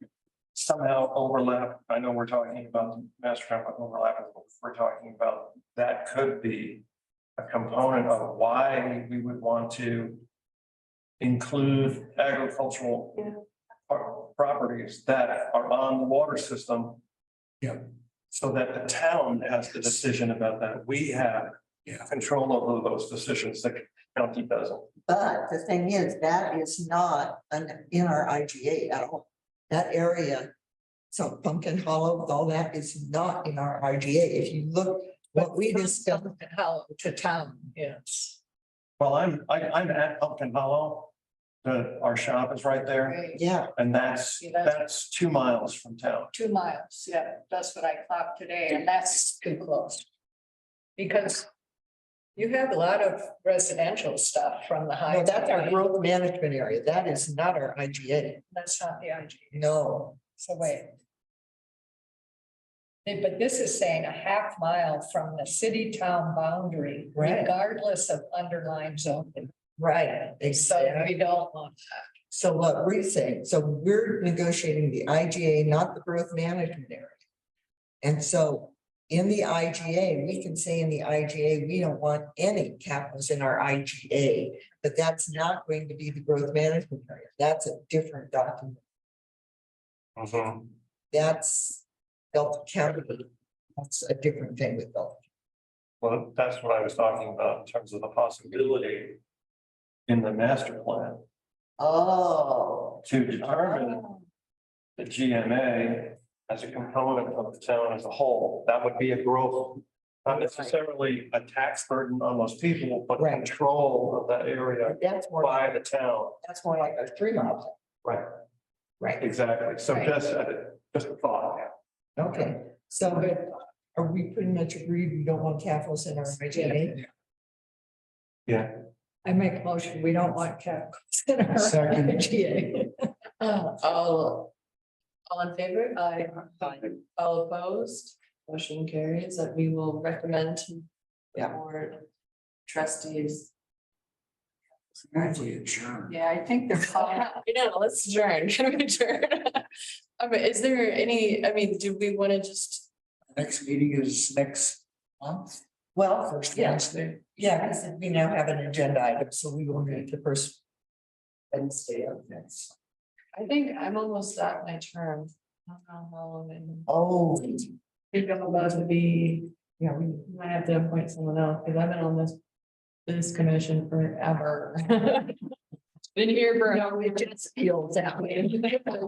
Speaker 6: Somehow overlap, I know we're talking about master plan, but overlap, we're talking about, that could be a component of why we would want to include agricultural properties that are on the water system.
Speaker 2: Yeah.
Speaker 6: So that the town has the decision about that. We have control over those decisions, the county doesn't.
Speaker 3: But the thing is, that is not in our IGA at all. That area. So Pumpkin Hollow, all that is not in our IGA. If you look, what we discussed.
Speaker 7: How to town, yes.
Speaker 6: Well, I'm at Pumpkin Hollow. Our shop is right there,
Speaker 7: Right.
Speaker 3: Yeah,
Speaker 6: and that's 2 miles from town.
Speaker 7: 2 miles, yeah, that's what I clocked today, and that's too close. Because you have a lot of residential stuff from the high.
Speaker 3: no, that's our growth management area. That is not our IGA.
Speaker 7: That's not the IGA,
Speaker 3: No.
Speaker 7: so wait. But this is saying 1/2 mile from the city town boundary,
Speaker 3: Right.
Speaker 7: regardless of underlying zoning.
Speaker 3: Right,
Speaker 7: So
Speaker 3: exactly.
Speaker 7: we don't want that.
Speaker 3: So what we're saying, so we're negotiating the IGA, not the growth management area. And so in the IGA, we can say in the IGA, we don't want any capitals in our IGA, but that's not going to be the growth management area. That's a different document. That's Delta County. That's a different thing with Delta.
Speaker 6: Well, that's what I was talking about in terms of the possibility in the master plan
Speaker 3: Oh.
Speaker 6: to determine the GMA as a component of the town as a whole. That would be a growth, not necessarily a tax burden on those people, but
Speaker 3: Right.
Speaker 6: control of that area
Speaker 3: That's more,
Speaker 6: by the town.
Speaker 3: that's more like our 3 miles.
Speaker 6: Right.
Speaker 3: Right,
Speaker 6: Exactly. So
Speaker 7: Right.
Speaker 6: just a thought.
Speaker 3: okay, so are we pretty much agreed we don't want capitals in our IGA?
Speaker 6: Yeah.
Speaker 7: I make a motion, we don't want capitals in our
Speaker 2: Second.
Speaker 7: IGA.
Speaker 8: All in favor? Aye. All opposed? Motion carries that we will recommend to the
Speaker 3: Yeah.
Speaker 8: board trustees.
Speaker 2: Actually adjourned.
Speaker 7: Yeah, I think they're.
Speaker 8: Let's adjourn. Can we adjourn? Is there any, do we want to just,
Speaker 2: Next meeting is next month,
Speaker 3: Well,
Speaker 2: first
Speaker 3: yeah,
Speaker 2: Wednesday.
Speaker 3: yeah, because we now have an agenda item, so we will meet the first Wednesday of next.
Speaker 8: I think I'm almost at my term. I don't know how long I'm-
Speaker 3: Oh,
Speaker 8: I think I'm about to be
Speaker 3: Yeah, we,
Speaker 8: Might have to appoint someone else, because I've been on this commission forever. Been here for.
Speaker 7: No, it just feels that way.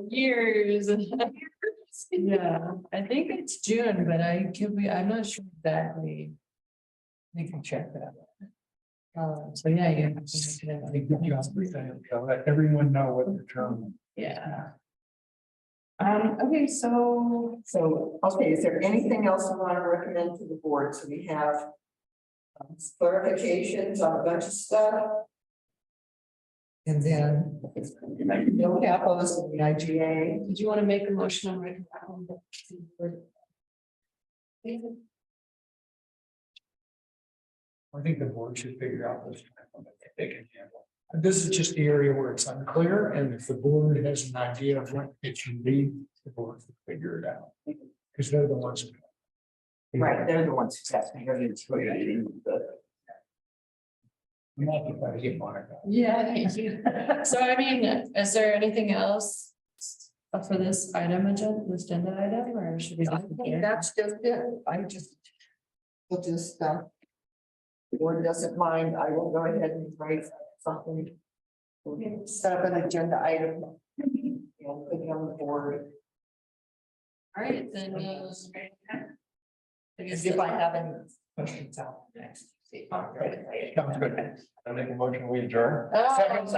Speaker 8: Years. Yeah, I think it's June, but I'm not sure exactly. We can check that. So yeah,
Speaker 2: I think good job with that. Let everyone know what the term.
Speaker 8: yeah. Okay, so
Speaker 3: okay, is there anything else you want to recommend to the board? So we have clarifications on a bunch of stuff. And then no capos in the IGA.
Speaker 8: did you want to make a motion on right?
Speaker 2: I think the board should figure out this. They can handle. And this is just the area where it's unclear, and if the board has an idea of what it should be, the board will figure it out. Because they're the ones.
Speaker 3: Right, they're the ones who have to go into it.
Speaker 2: I'm not trying to get Monica.
Speaker 8: Yeah, thank you. So I mean, is there anything else for this agenda item, or should we?
Speaker 3: I think that's just it. We'll just, the board doesn't mind, I will go ahead and write something. We'll set up an agenda item. And put it on the board.
Speaker 8: All right, then. I guess
Speaker 3: If I have any questions out next.
Speaker 2: Sounds good.
Speaker 6: I make a motion, we adjourn.
Speaker 8: Second.